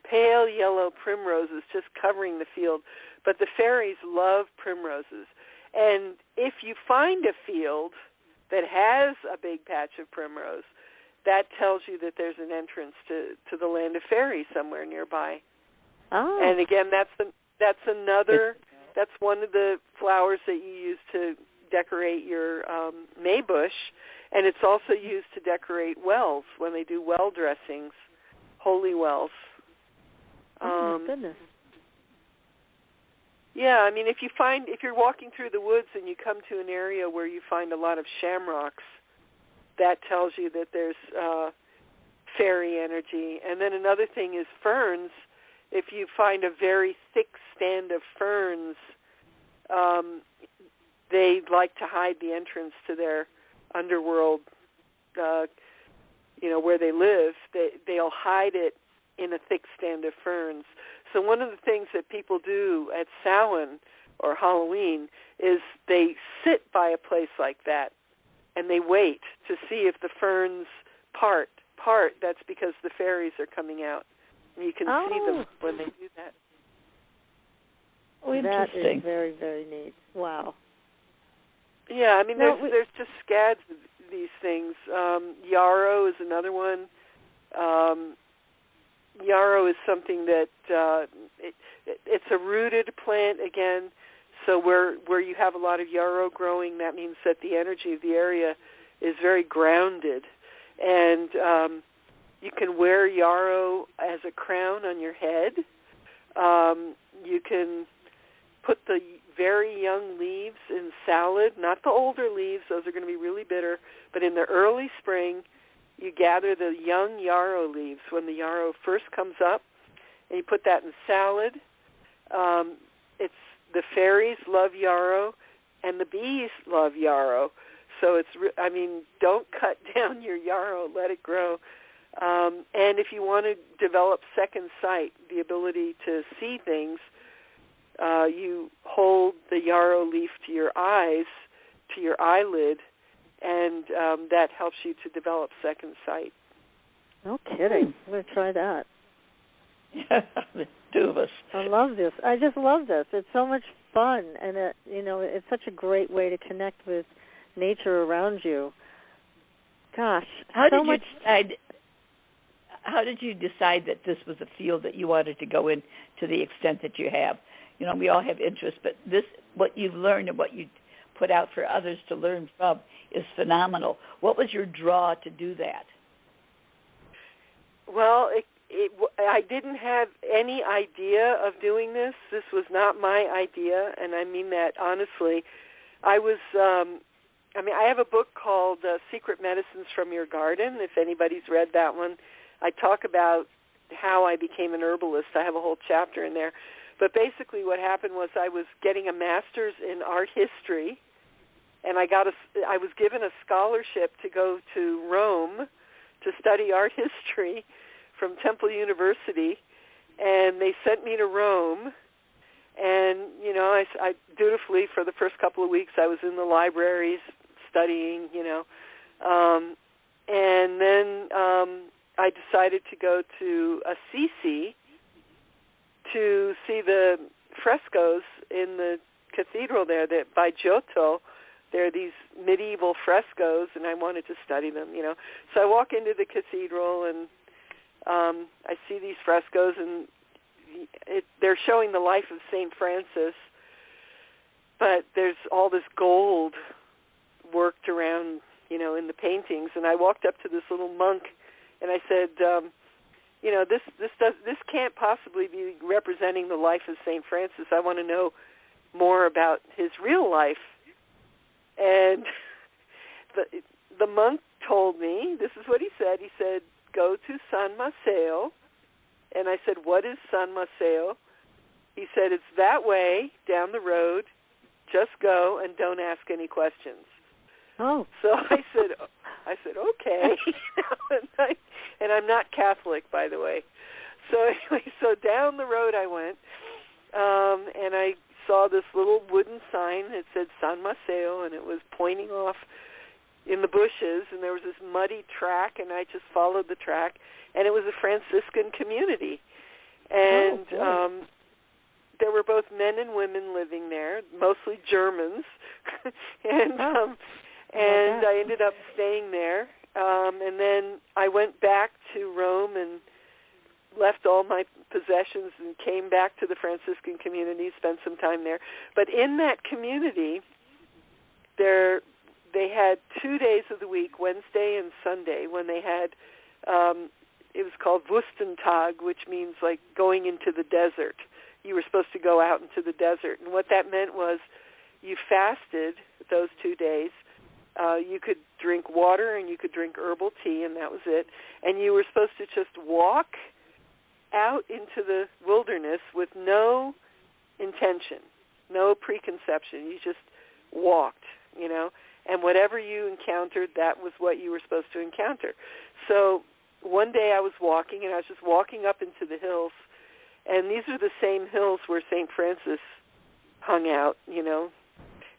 pale yellow primroses just covering the field. But the fairies love primroses. And if you find a field that has a big patch of primrose, that tells you that there's an entrance to the land of fairies somewhere nearby. Oh. And again, that's one of the flowers that you use to decorate your May bush, and it's also used to decorate wells when they do well dressings, holy wells. Oh my goodness. Yeah, I mean, if you're walking through the woods and you come to an area where you find a lot of shamrocks, that tells you that there's fairy energy. And then another thing is ferns. If you find a very thick stand of ferns, they like to hide the entrance to their underworld, where they live. They'll hide it in a thick stand of ferns. So one of the things that people do at Samhain or Halloween is they sit by a place like that and they wait to see if the ferns part. That's because the fairies are coming out. And you can see them when they do that. Oh, interesting. That is very, very neat. Wow. Yeah, I mean, there's just scads of these things. Yarrow is another one. Yarrow is something that it's a rooted plant again. So where you have a lot of yarrow growing, that means that the energy of the area is very grounded, and you can wear yarrow as a crown on your head. You can put the very young leaves in salad, not the older leaves; those are going to be really bitter. But in the early spring, you gather the young yarrow leaves when the yarrow first comes up, and you put that in salad. The fairies love yarrow, and the bees love yarrow. So don't cut down your yarrow; let it grow. And if you want to develop second sight, the ability to see things, you hold the yarrow leaf to your eyes, to your eyelid, and that helps you to develop second sight. No kidding. I'm going to try that. Yeah, the two of us. I love this. I just love this. It's so much fun, and it's such a great way to connect with nature around you. Gosh, how did you decide that this was a field that you wanted to go in to the extent that you have? We all have interests, but what you've learned and what you put out for others to learn from is phenomenal. What was your draw to do that? Well, I didn't have any idea of doing this. This was not my idea, and I mean that honestly. I have a book called Secrret Medicines from Your Garden, if anybody's read that one. I talk about how I became an herbalist. I have a whole chapter in there. But basically what happened was I was getting a master's in art history, and I was given a scholarship to go to Rome to study art history from Temple University, and they sent me to Rome, and, I dutifully, for the first couple of weeks, I was in the libraries studying, and then I decided to go to Assisi to see the frescoes in the cathedral there by Giotto. There are these medieval frescoes, and I wanted to study them, So I walk into the cathedral, and I see these frescoes, and they're showing the life of St. Francis, but there's all this gold worked around, in the paintings. And I walked up to this little monk, and I said, this can't possibly be representing the life of St. Francis. I want to know more about his real life. And the monk told me, this is what he said. He said, go to San Maceo. And I said, what is San Maceo? He said, it's that way, down the road. Just go and don't ask any questions. Oh. So I said, okay. And I'm not Catholic, by the way. So anyway, so down the road I went, and I saw this little wooden sign that said San Maceo, and it was pointing off in the bushes, and there was this muddy track, and I just followed the track, and it was a Franciscan community. And there were both men and women living there, mostly Germans, and I ended up staying there. And then I went back to Rome and left all my possessions and came back to the Franciscan community, spent some time there. But in that community, they had 2 days of the week, Wednesday and Sunday, when they had, it was called Wüstentag, which means like going into the desert. You were supposed to go out into the desert. And what that meant was you fasted those 2 days. You could drink water and you could drink herbal tea, and that was it. And you were supposed to just walk out into the wilderness with no intention, no preconception. You just walked, you know, and whatever you encountered, that was what you were supposed to encounter. So one day I was walking, and I was just walking up into the hills, and these are the same hills where St. Francis hung out, you know,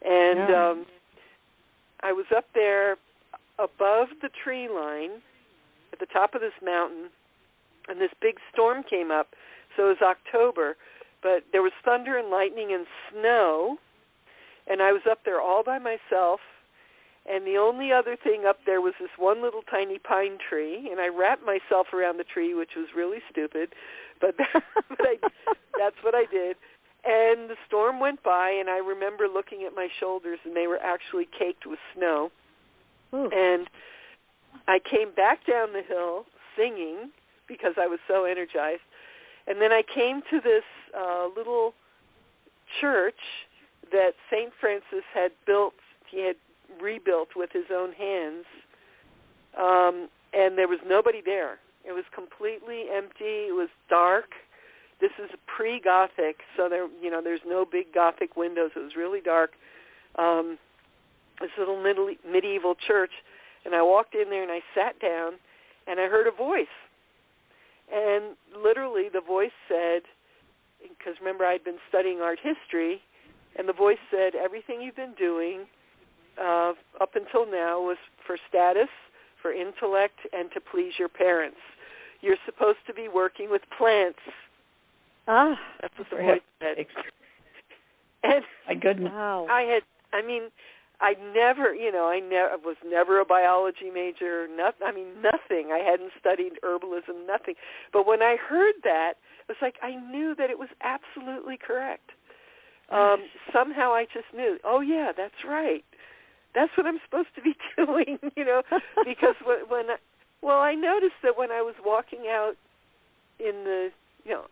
and I was up there above the tree line at the top of this mountain, and this big storm came up. So it was October, but there was thunder and lightning and snow, and I was up there all by myself, and the only other thing up there was this one little tiny pine tree, and I wrapped myself around the tree, which was really stupid, but that's what I did. And the storm went by, and I remember looking at my shoulders, and they were actually caked with snow. Ooh. And I came back down the hill singing because I was so energized. And then I came to this little church that St. Francis had built. He had rebuilt with his own hands, and there was nobody there. It was completely empty. It was dark. This is pre-Gothic, so there's no big Gothic windows. It was really dark. This little medieval church, and I walked in there and I sat down, and I heard a voice, and literally the voice said, because remember I'd been studying art history, and the voice said, everything you've been doing up until now was for status, for intellect, and to please your parents. You're supposed to be working with plants. That's what the voice said. And my goodness. Wow. I was never a biology major, nothing. I hadn't studied herbalism, nothing. But when I heard that, it was like I knew that it was absolutely correct. Somehow I just knew, oh yeah, that's right. That's what I'm supposed to be doing, because I noticed that when I was walking out in the,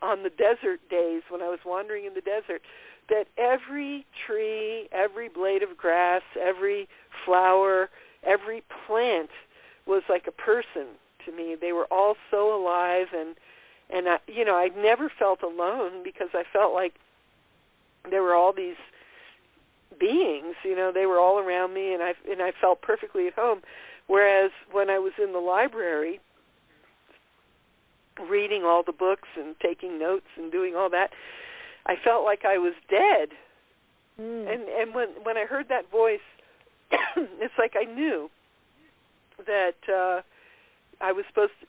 on the desert days, when I was wandering in the desert, that every tree, every blade of grass, every flower, every plant was like a person to me. They were all so alive, and I never felt alone because I felt like there were all these beings, they were all around me, and I felt perfectly at home. Whereas when I was in the library reading all the books and taking notes and doing all that, I felt like I was dead. And when I heard that voice, it's like I knew that I was supposed to,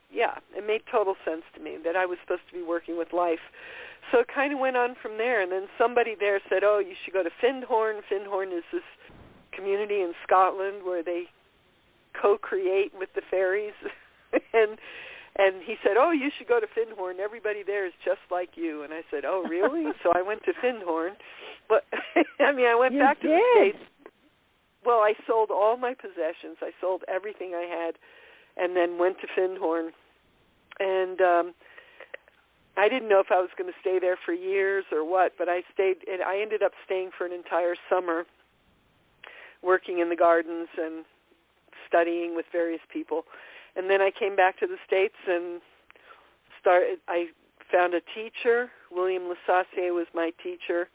it made total sense to me that I was supposed to be working with life. So it kind of went on from there, and then somebody there said, oh, you should go to Findhorn. Findhorn is this community in Scotland where they co-create with the fairies. And he said, oh, you should go to Findhorn. Everybody there is just like you. And I said, oh, really? So I went to Findhorn. But, I went back to the States. Well, I sold all my possessions. I sold everything I had and then went to Findhorn. And I didn't know if I was going to stay there for years or what, but I stayed, and I ended up staying for an entire summer working in the gardens and studying with various people. And then I came back to the States and I found a teacher. William Lasassier was my teacher,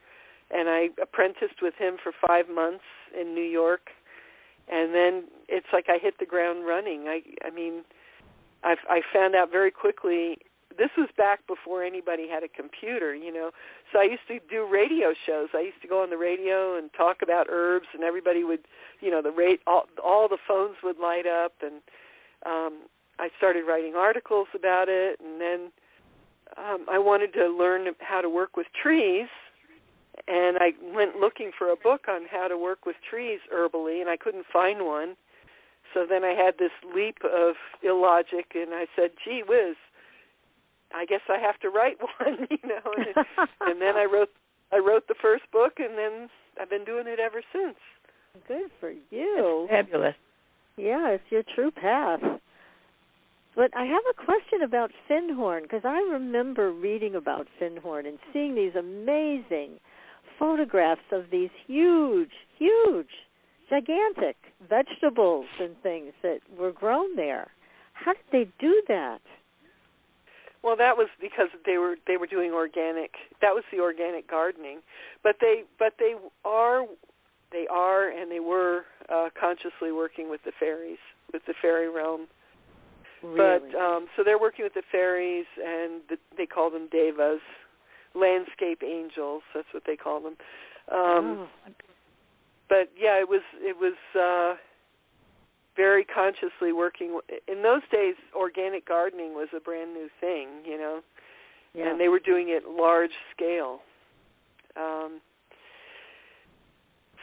and I apprenticed with him for 5 months in New York. And then it's like I hit the ground running. I found out very quickly this was back before anybody had a computer, So I used to do radio shows. I used to go on the radio and talk about herbs, and everybody would, all the phones would light up, and I started writing articles about it, and then I wanted to learn how to work with trees, and I went looking for a book on how to work with trees herbally, and I couldn't find one. So then I had this leap of illogic, and I said, gee whiz, I guess I have to write one, And then I wrote the first book, and then I've been doing it ever since. Good for you. That's fabulous. Yeah, it's your true path. But I have a question about Finhorn, because I remember reading about Finhorn and seeing these amazing photographs of these huge, gigantic vegetables and things that were grown there. How did they do that? Well, that was because they were doing organic. That was the organic gardening. But they were consciously working with the fairies, with the fairy realm. Really? But so they're working with the fairies, and they call them devas, landscape angels. That's what they call them. But yeah, it was very consciously working. In those days, organic gardening was a brand new thing, Yeah. And they were doing it large scale.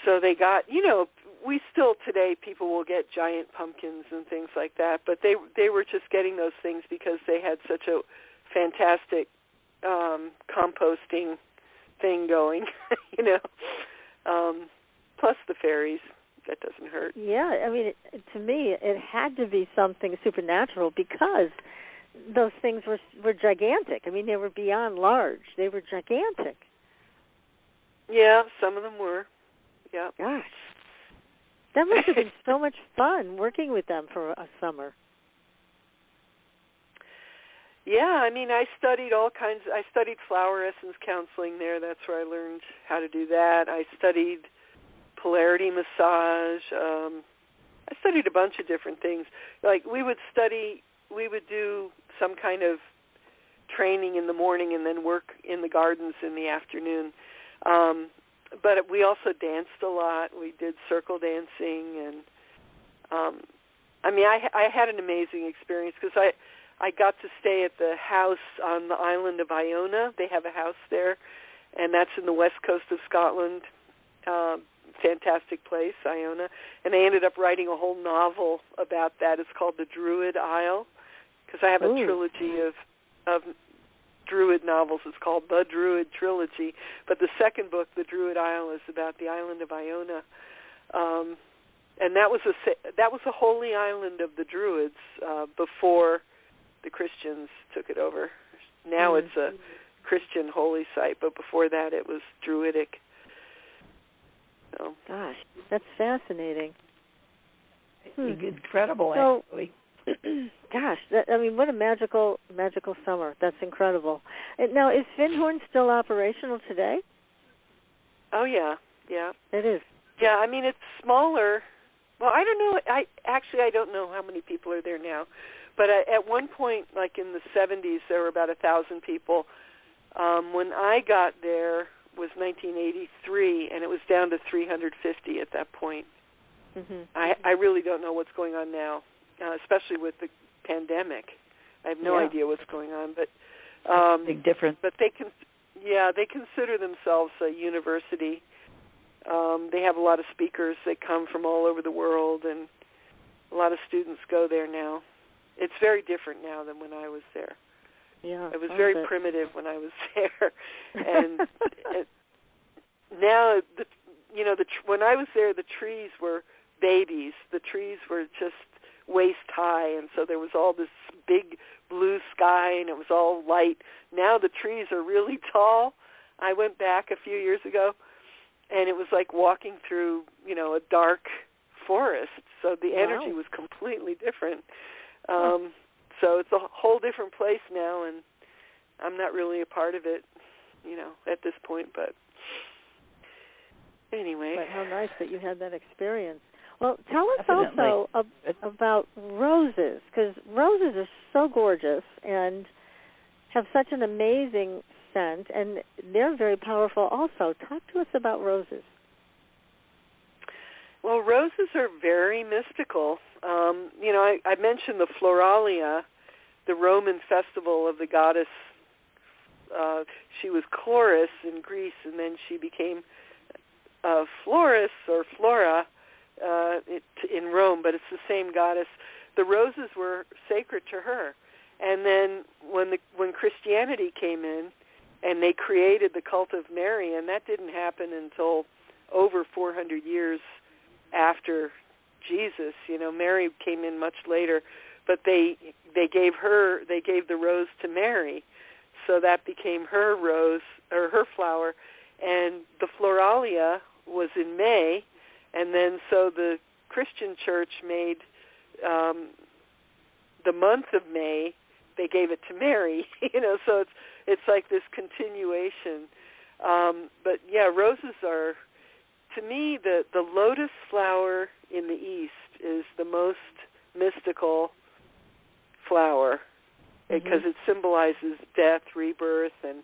So they got, we still today, people will get giant pumpkins and things like that, but they were just getting those things because they had such a fantastic composting thing going, plus the fairies. That doesn't hurt. Yeah, I mean, to me, it had to be something supernatural because those things were gigantic. I mean, they were beyond large. They were gigantic. Yeah, some of them were. Yeah. Gosh. That must have been so much fun working with them for a summer. Yeah, I mean, I studied flower essence counseling there. That's where I learned how to do that. I studied polarity massage. I studied a bunch of different things. Like we would do some kind of training in the morning and then work in the gardens in the afternoon. But we also danced a lot. We did circle dancing, and I had an amazing experience because I got to stay at the house on the island of Iona. They have a house there, and that's in the west coast of Scotland. Fantastic place, Iona. And I ended up writing a whole novel about that. It's called The Druid Isle, because I have a trilogy of Druid novels. It's called The Druid Trilogy. But the second book, The Druid Isle, is about the island of Iona. And that was a holy island of the Druids before the Christians took it over. Now it's a Christian holy site, but before that it was Druidic. So. Gosh, that's fascinating. Incredible, actually. Gosh, what a magical summer. That's incredible. And now, is Finhorn still operational today? Oh, yeah. It is. Yeah, I mean, it's smaller. Well, I don't know. I don't know how many people are there now. But at one point, like in the 70s, there were about 1,000 people. When I got there was 1983, and it was down to 350 at that point. Mm-hmm. I really don't know what's going on now, especially with the pandemic. I have no idea what's going on, but big difference. But they consider themselves a university. They have a lot of speakers that come from all over the world, and a lot of students go there now. It's very different now than when I was there. Yeah, it was very primitive when I was there, and now when I was there, the trees were babies. The trees were just waist high, and so there was all this big blue sky, and it was all light. Now the trees are really tall. I went back a few years ago, and it was like walking through, a dark forest. So the energy was completely different. So it's a whole different place now, and I'm not really a part of it, at this point. But anyway. But how nice that you had that experience. Well, tell us also about roses, because roses are so gorgeous and have such an amazing scent, and they're very powerful also. Talk to us about roses. Well, roses are very mystical. I mentioned the Floralia, the Roman festival of the goddess. She was Chloris in Greece, and then she became Floris or Flora in Rome, but it's the same goddess. The roses were sacred to her. And then when Christianity came in and they created the cult of Mary, and that didn't happen until over 400 years after Jesus. Mary came in much later, but they gave the rose to Mary, so that became her rose or her flower. And the Floralia was in May, and then so the Christian church made the month of May, they gave it to Mary, so it's like this continuation. But yeah, roses are, to me, the lotus flower in the East is the most mystical flower, because it symbolizes death, rebirth, and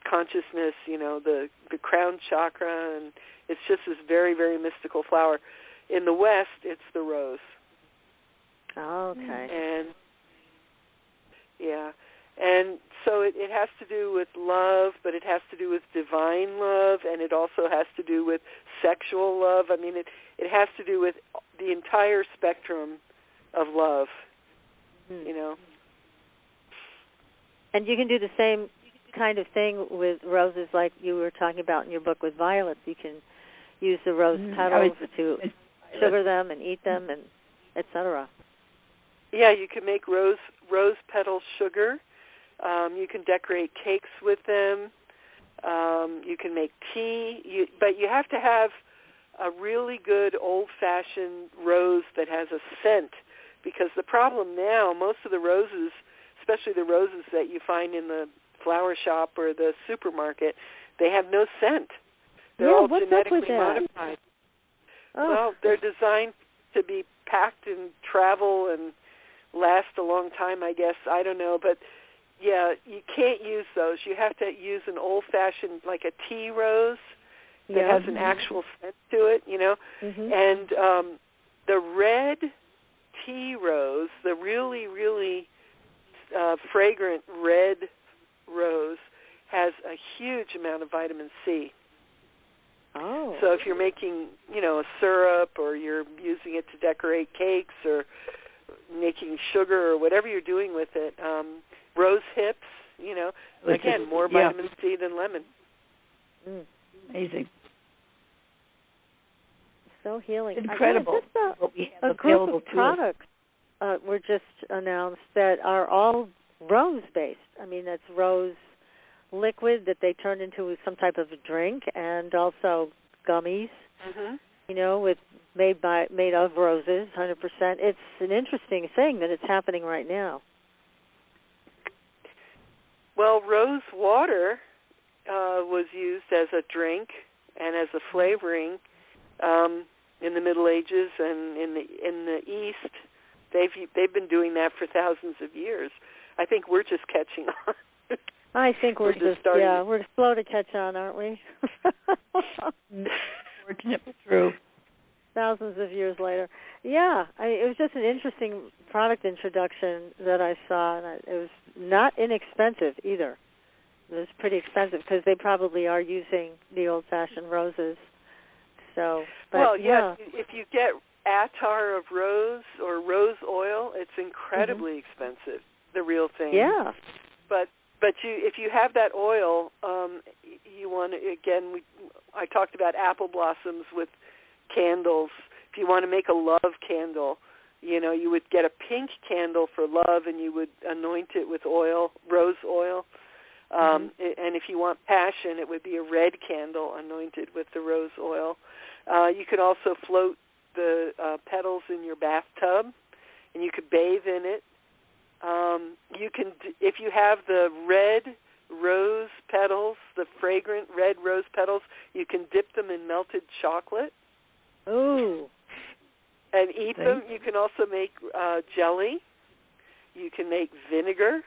consciousness, the crown chakra, and it's just this very, very mystical flower. In the West, it's the rose. Oh, okay. And so it has to do with love, but it has to do with divine love, and it also has to do with sexual love. I mean, it has to do with the entire spectrum of love, And you can do the same kind of thing with roses like you were talking about in your book with violets. You can use the rose petals to sugar them and eat them, and et cetera. Yeah, you can make rose petal sugar. You can decorate cakes with them. You can make tea. But you have to have a really good old-fashioned rose that has a scent, because the problem now, most of the roses, especially the roses that you find in the flower shop or the supermarket, they have no scent. They're all genetically modified. Oh. Well, they're designed to be packed and travel and last a long time, I guess. I don't know. But, yeah, you can't use those. You have to use an old-fashioned, like a tea rose that has an actual scent to it, And the red tea rose, the really, really fragrant red rose, has a huge amount of vitamin C. Oh. So if you're making, a syrup, or you're using it to decorate cakes, or making sugar, or whatever you're doing with it, rose hips, again, more vitamin C than lemon. Amazing. So healing. It's incredible. What we have a group of products were just announced that are all rose-based. I mean, that's rose liquid that they turned into some type of a drink, and also gummies, with made of roses, 100%. It's an interesting thing that it's happening right now. Well, rose water was used as a drink and as a flavoring in the Middle Ages, and in the East, they've been doing that for thousands of years. I think we're just catching on. I think we're we're slow to catch on, aren't we? Fortunate but true. Thousands of years later. Yeah, it was just an interesting product introduction that I saw, and it was not inexpensive either. It was pretty expensive because they probably are using the old-fashioned roses. So, but, if you get attar of rose or rose oil, it's incredibly expensive, the real thing. Yeah. But if you have that oil, you want to, again, I talked about apple blossoms with candles. If you want to make a love candle, you would get a pink candle for love, and you would anoint it with oil, rose oil. And if you want passion, it would be a red candle anointed with the rose oil. You could also float the petals in your bathtub, and you could bathe in it. You can, if you have the red rose petals, the fragrant red rose petals, you can dip them in melted chocolate. Ooh. And eat them. You can also make jelly. You can make vinegar.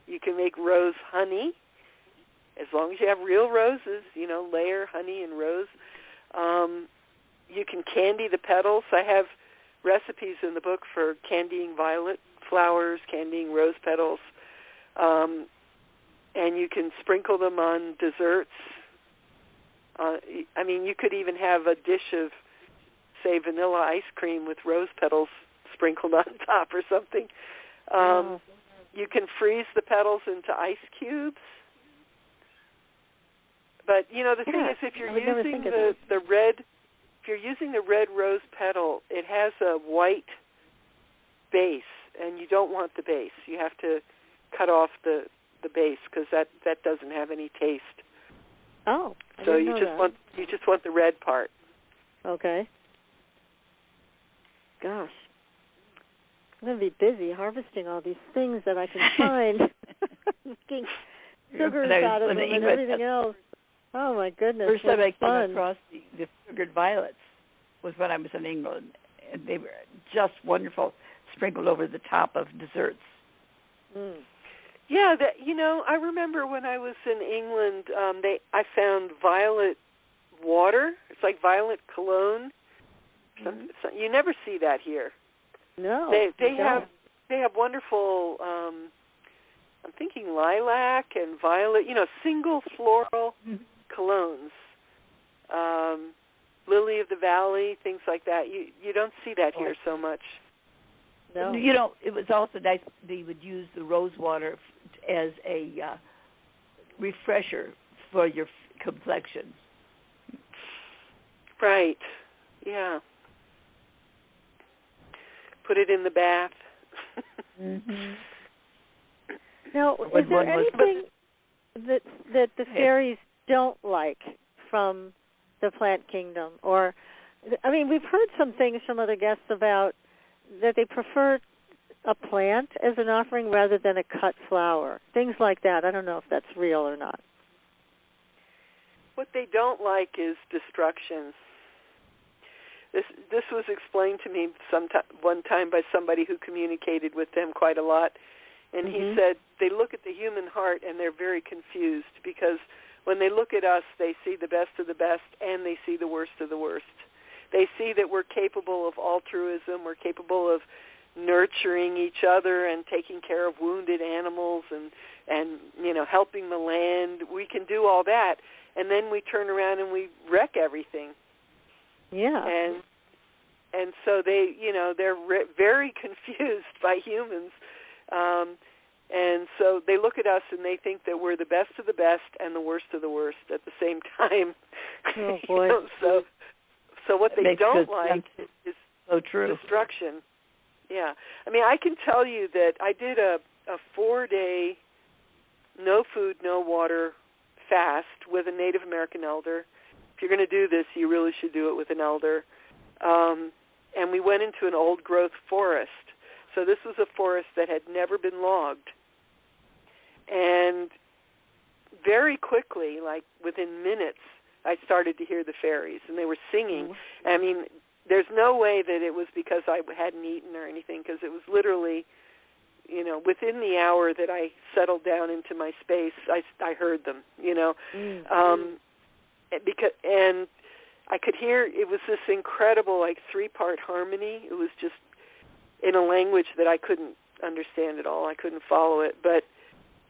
You can make rose honey, as long as you have real roses, layer honey and rose. You can candy the petals. I have recipes in the book for candying violet flowers, candying rose petals. And you can sprinkle them on desserts. You could even have a dish of, say, vanilla ice cream with rose petals sprinkled on top or something. You can freeze the petals into ice cubes. But the thing is, if you're using the red, if you're using the red rose petal, it has a white base, and you don't want the base. You have to cut off the base because that doesn't have any taste. Oh, so you just want the red part. Okay. Gosh, I'm going to be busy harvesting all these things that I can find, making sugars out of them and everything else. Oh my goodness! First time I came across the sugared violets was when I was in England, and they were just wonderful, sprinkled over the top of desserts. Mm. Yeah, I remember when I was in England, I found violet water. It's like violet cologne. You never see that here. No, they have wonderful. I'm thinking lilac and violet. Single floral colognes. Lily of the valley, things like that. You don't see that here so much. No. It was also nice they would use the rose water as a refresher for your complexion. Right. Yeah. Put it in the bath. Mm-hmm. Now, is there anything that the fairies don't like from the plant kingdom? Or, we've heard some things from other guests about that they prefer a plant as an offering rather than a cut flower. Things like that. I don't know if that's real or not. What they don't like is destruction. This was explained to me one time by somebody who communicated with them quite a lot. And he said they look at the human heart and they're very confused because when they look at us, they see the best of the best and they see the worst of the worst. They see that we're capable of altruism, we're capable of nurturing each other and taking care of wounded animals and helping the land. We can do all that, and then we turn around and we wreck everything. Yeah. And so they're very confused by humans. And so they look at us and they think that we're the best of the best and the worst of the worst at the same time. Oh boy. So what they don't like is so true. Destruction. Yeah. I can tell you that I did a 4-day no food, no water fast with a Native American elder. If you're going to do this, you really should do it with an elder. And we went into an old-growth forest. So this was a forest that had never been logged. And very quickly, like within minutes, I started to hear the fairies, and they were singing. There's no way that it was because I hadn't eaten or anything, because it was literally, within the hour that I settled down into my space, I heard them, and I could hear, it was this incredible, 3-part harmony. It was just in a language that I couldn't understand at all. I couldn't follow it, but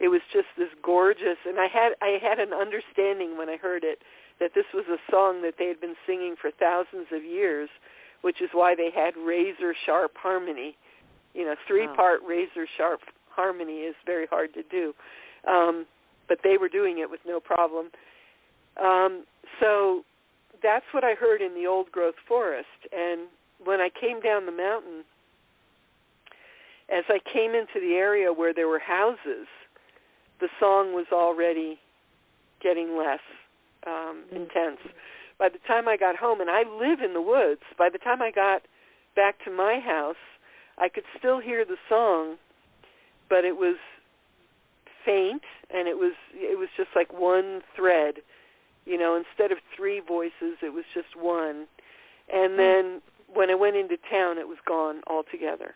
it was just this gorgeous, and I had an understanding when I heard it that this was a song that they had been singing for thousands of years, which is why they had razor-sharp harmony. 3-part razor-sharp harmony is very hard to do, but they were doing it with no problem. So that's what I heard in the old-growth forest, and when I came down the mountain, as I came into the area where there were houses, the song was already getting less intense. By the time I got home, and I live in the woods, by the time I got back to my house, I could still hear the song, but it was faint, and it was just like one thread. Instead of 3 voices, it was just one. And then when I went into town, it was gone altogether.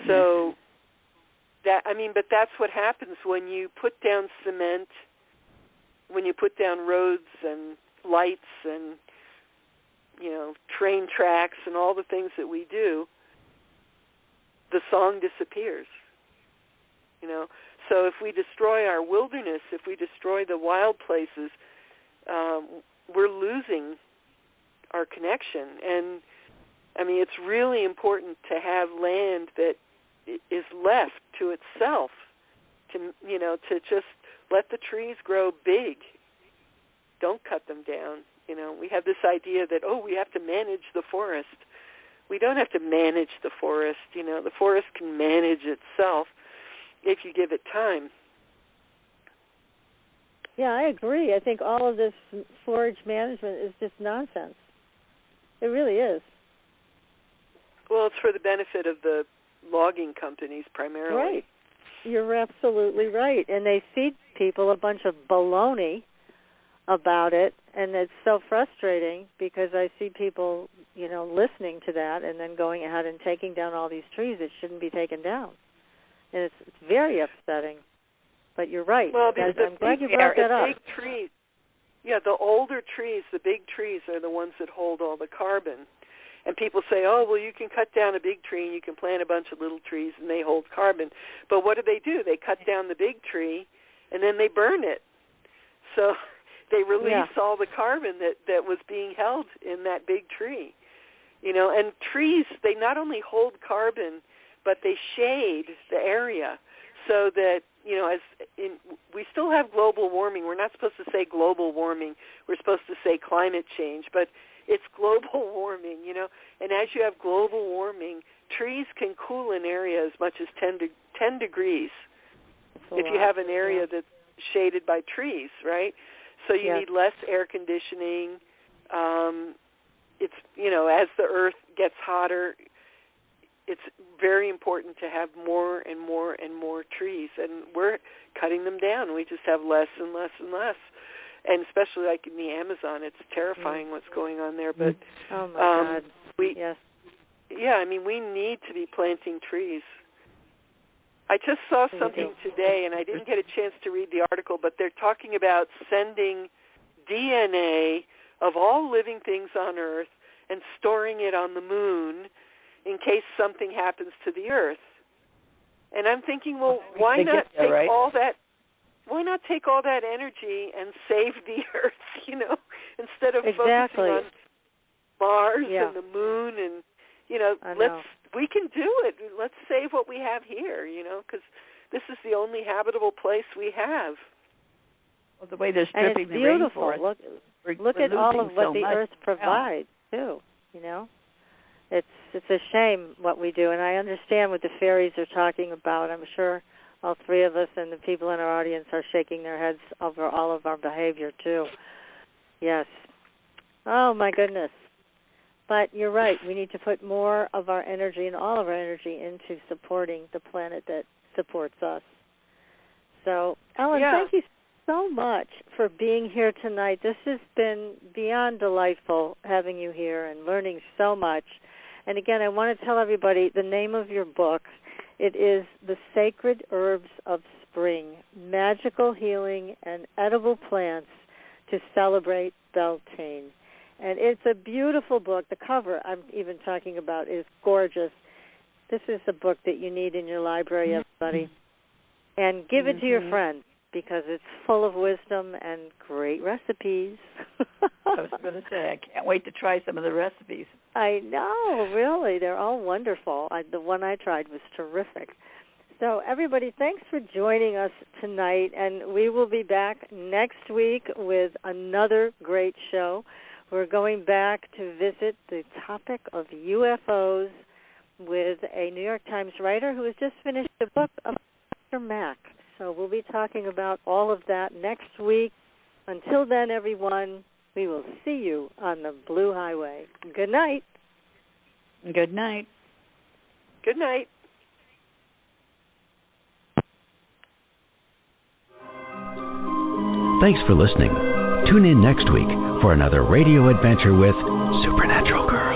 So but that's what happens when you put down cement, when you put down roads and lights and, train tracks and all the things that we do, the song disappears. So if we destroy our wilderness, if we destroy the wild places, we're losing our connection. And it's really important to have land that is left to itself, to just let the trees grow big. Don't cut them down. We have this idea that, we have to manage the forest. We don't have to manage the forest. The forest can manage itself if you give it time. Yeah, I agree. I think all of this forage management is just nonsense. It really is. Well, it's for the benefit of the logging companies primarily. Right. You're absolutely right. And they feed people a bunch of baloney about it, and it's so frustrating because I see people, listening to that and then going ahead and taking down all these trees that shouldn't be taken down. And it's very upsetting. But you're right. Well, I'm glad you brought that up. Big trees, the older trees, the big trees are the ones that hold all the carbon. And people say, you can cut down a big tree and you can plant a bunch of little trees and they hold carbon. But what do? They cut down the big tree and then they burn it. So they release all the carbon that was being held in that big tree. And trees, they not only hold carbon, but they shade the area so that, we still have global warming. We're not supposed to say global warming. We're supposed to say climate change. But it's global warming, and as you have global warming, trees can cool an area as much as 10 degrees if you have an area that's shaded by trees, right? So you need less air conditioning. It's, as the earth gets hotter, it's very important to have more and more and more trees, and we're cutting them down. We just have less and less and less. And especially like in the Amazon, it's terrifying what's going on there. But oh my God, we need to be planting trees. I just saw something today, and I didn't get a chance to read the article, but they're talking about sending DNA of all living things on Earth and storing it on the moon in case something happens to the Earth. And I'm thinking, well, why not take all that? Why not take all that energy and save the Earth, instead of focusing on Mars and the moon and, we can do it. Let's save what we have here, because this is the only habitable place we have. Well, the way they're stripping the rainforest. Look at all of what the Earth provides, too, It's a shame what we do, and I understand what the fairies are talking about. I'm sure all three of us and the people in our audience are shaking their heads over all of our behavior, too. Yes. Oh, my goodness. But you're right. We need to put more of our energy and all of our energy into supporting the planet that supports us. So, Ellen, thank you so much for being here tonight. This has been beyond delightful having you here and learning so much. And, again, I want to tell everybody the name of your book. It is The Secrret Herbs of Spring, Magical Healing and Edible Plants to Celebrate Beltane. And it's a beautiful book. The cover I'm even talking about is gorgeous. This is a book that you need in your library, everybody. And give it to your friends because it's full of wisdom and great recipes. I was going to say, I can't wait to try some of the recipes. I know, really. They're all wonderful. The one I tried was terrific. So, everybody, thanks for joining us tonight, and we will be back next week with another great show. We're going back to visit the topic of UFOs with a New York Times writer who has just finished a book of Dr. Mack. So we'll be talking about all of that next week. Until then, everyone, we will see you on the Blue Highway. Good night. Good night. Good night. Thanks for listening. Tune in next week for another radio adventure with Supernatural Girl.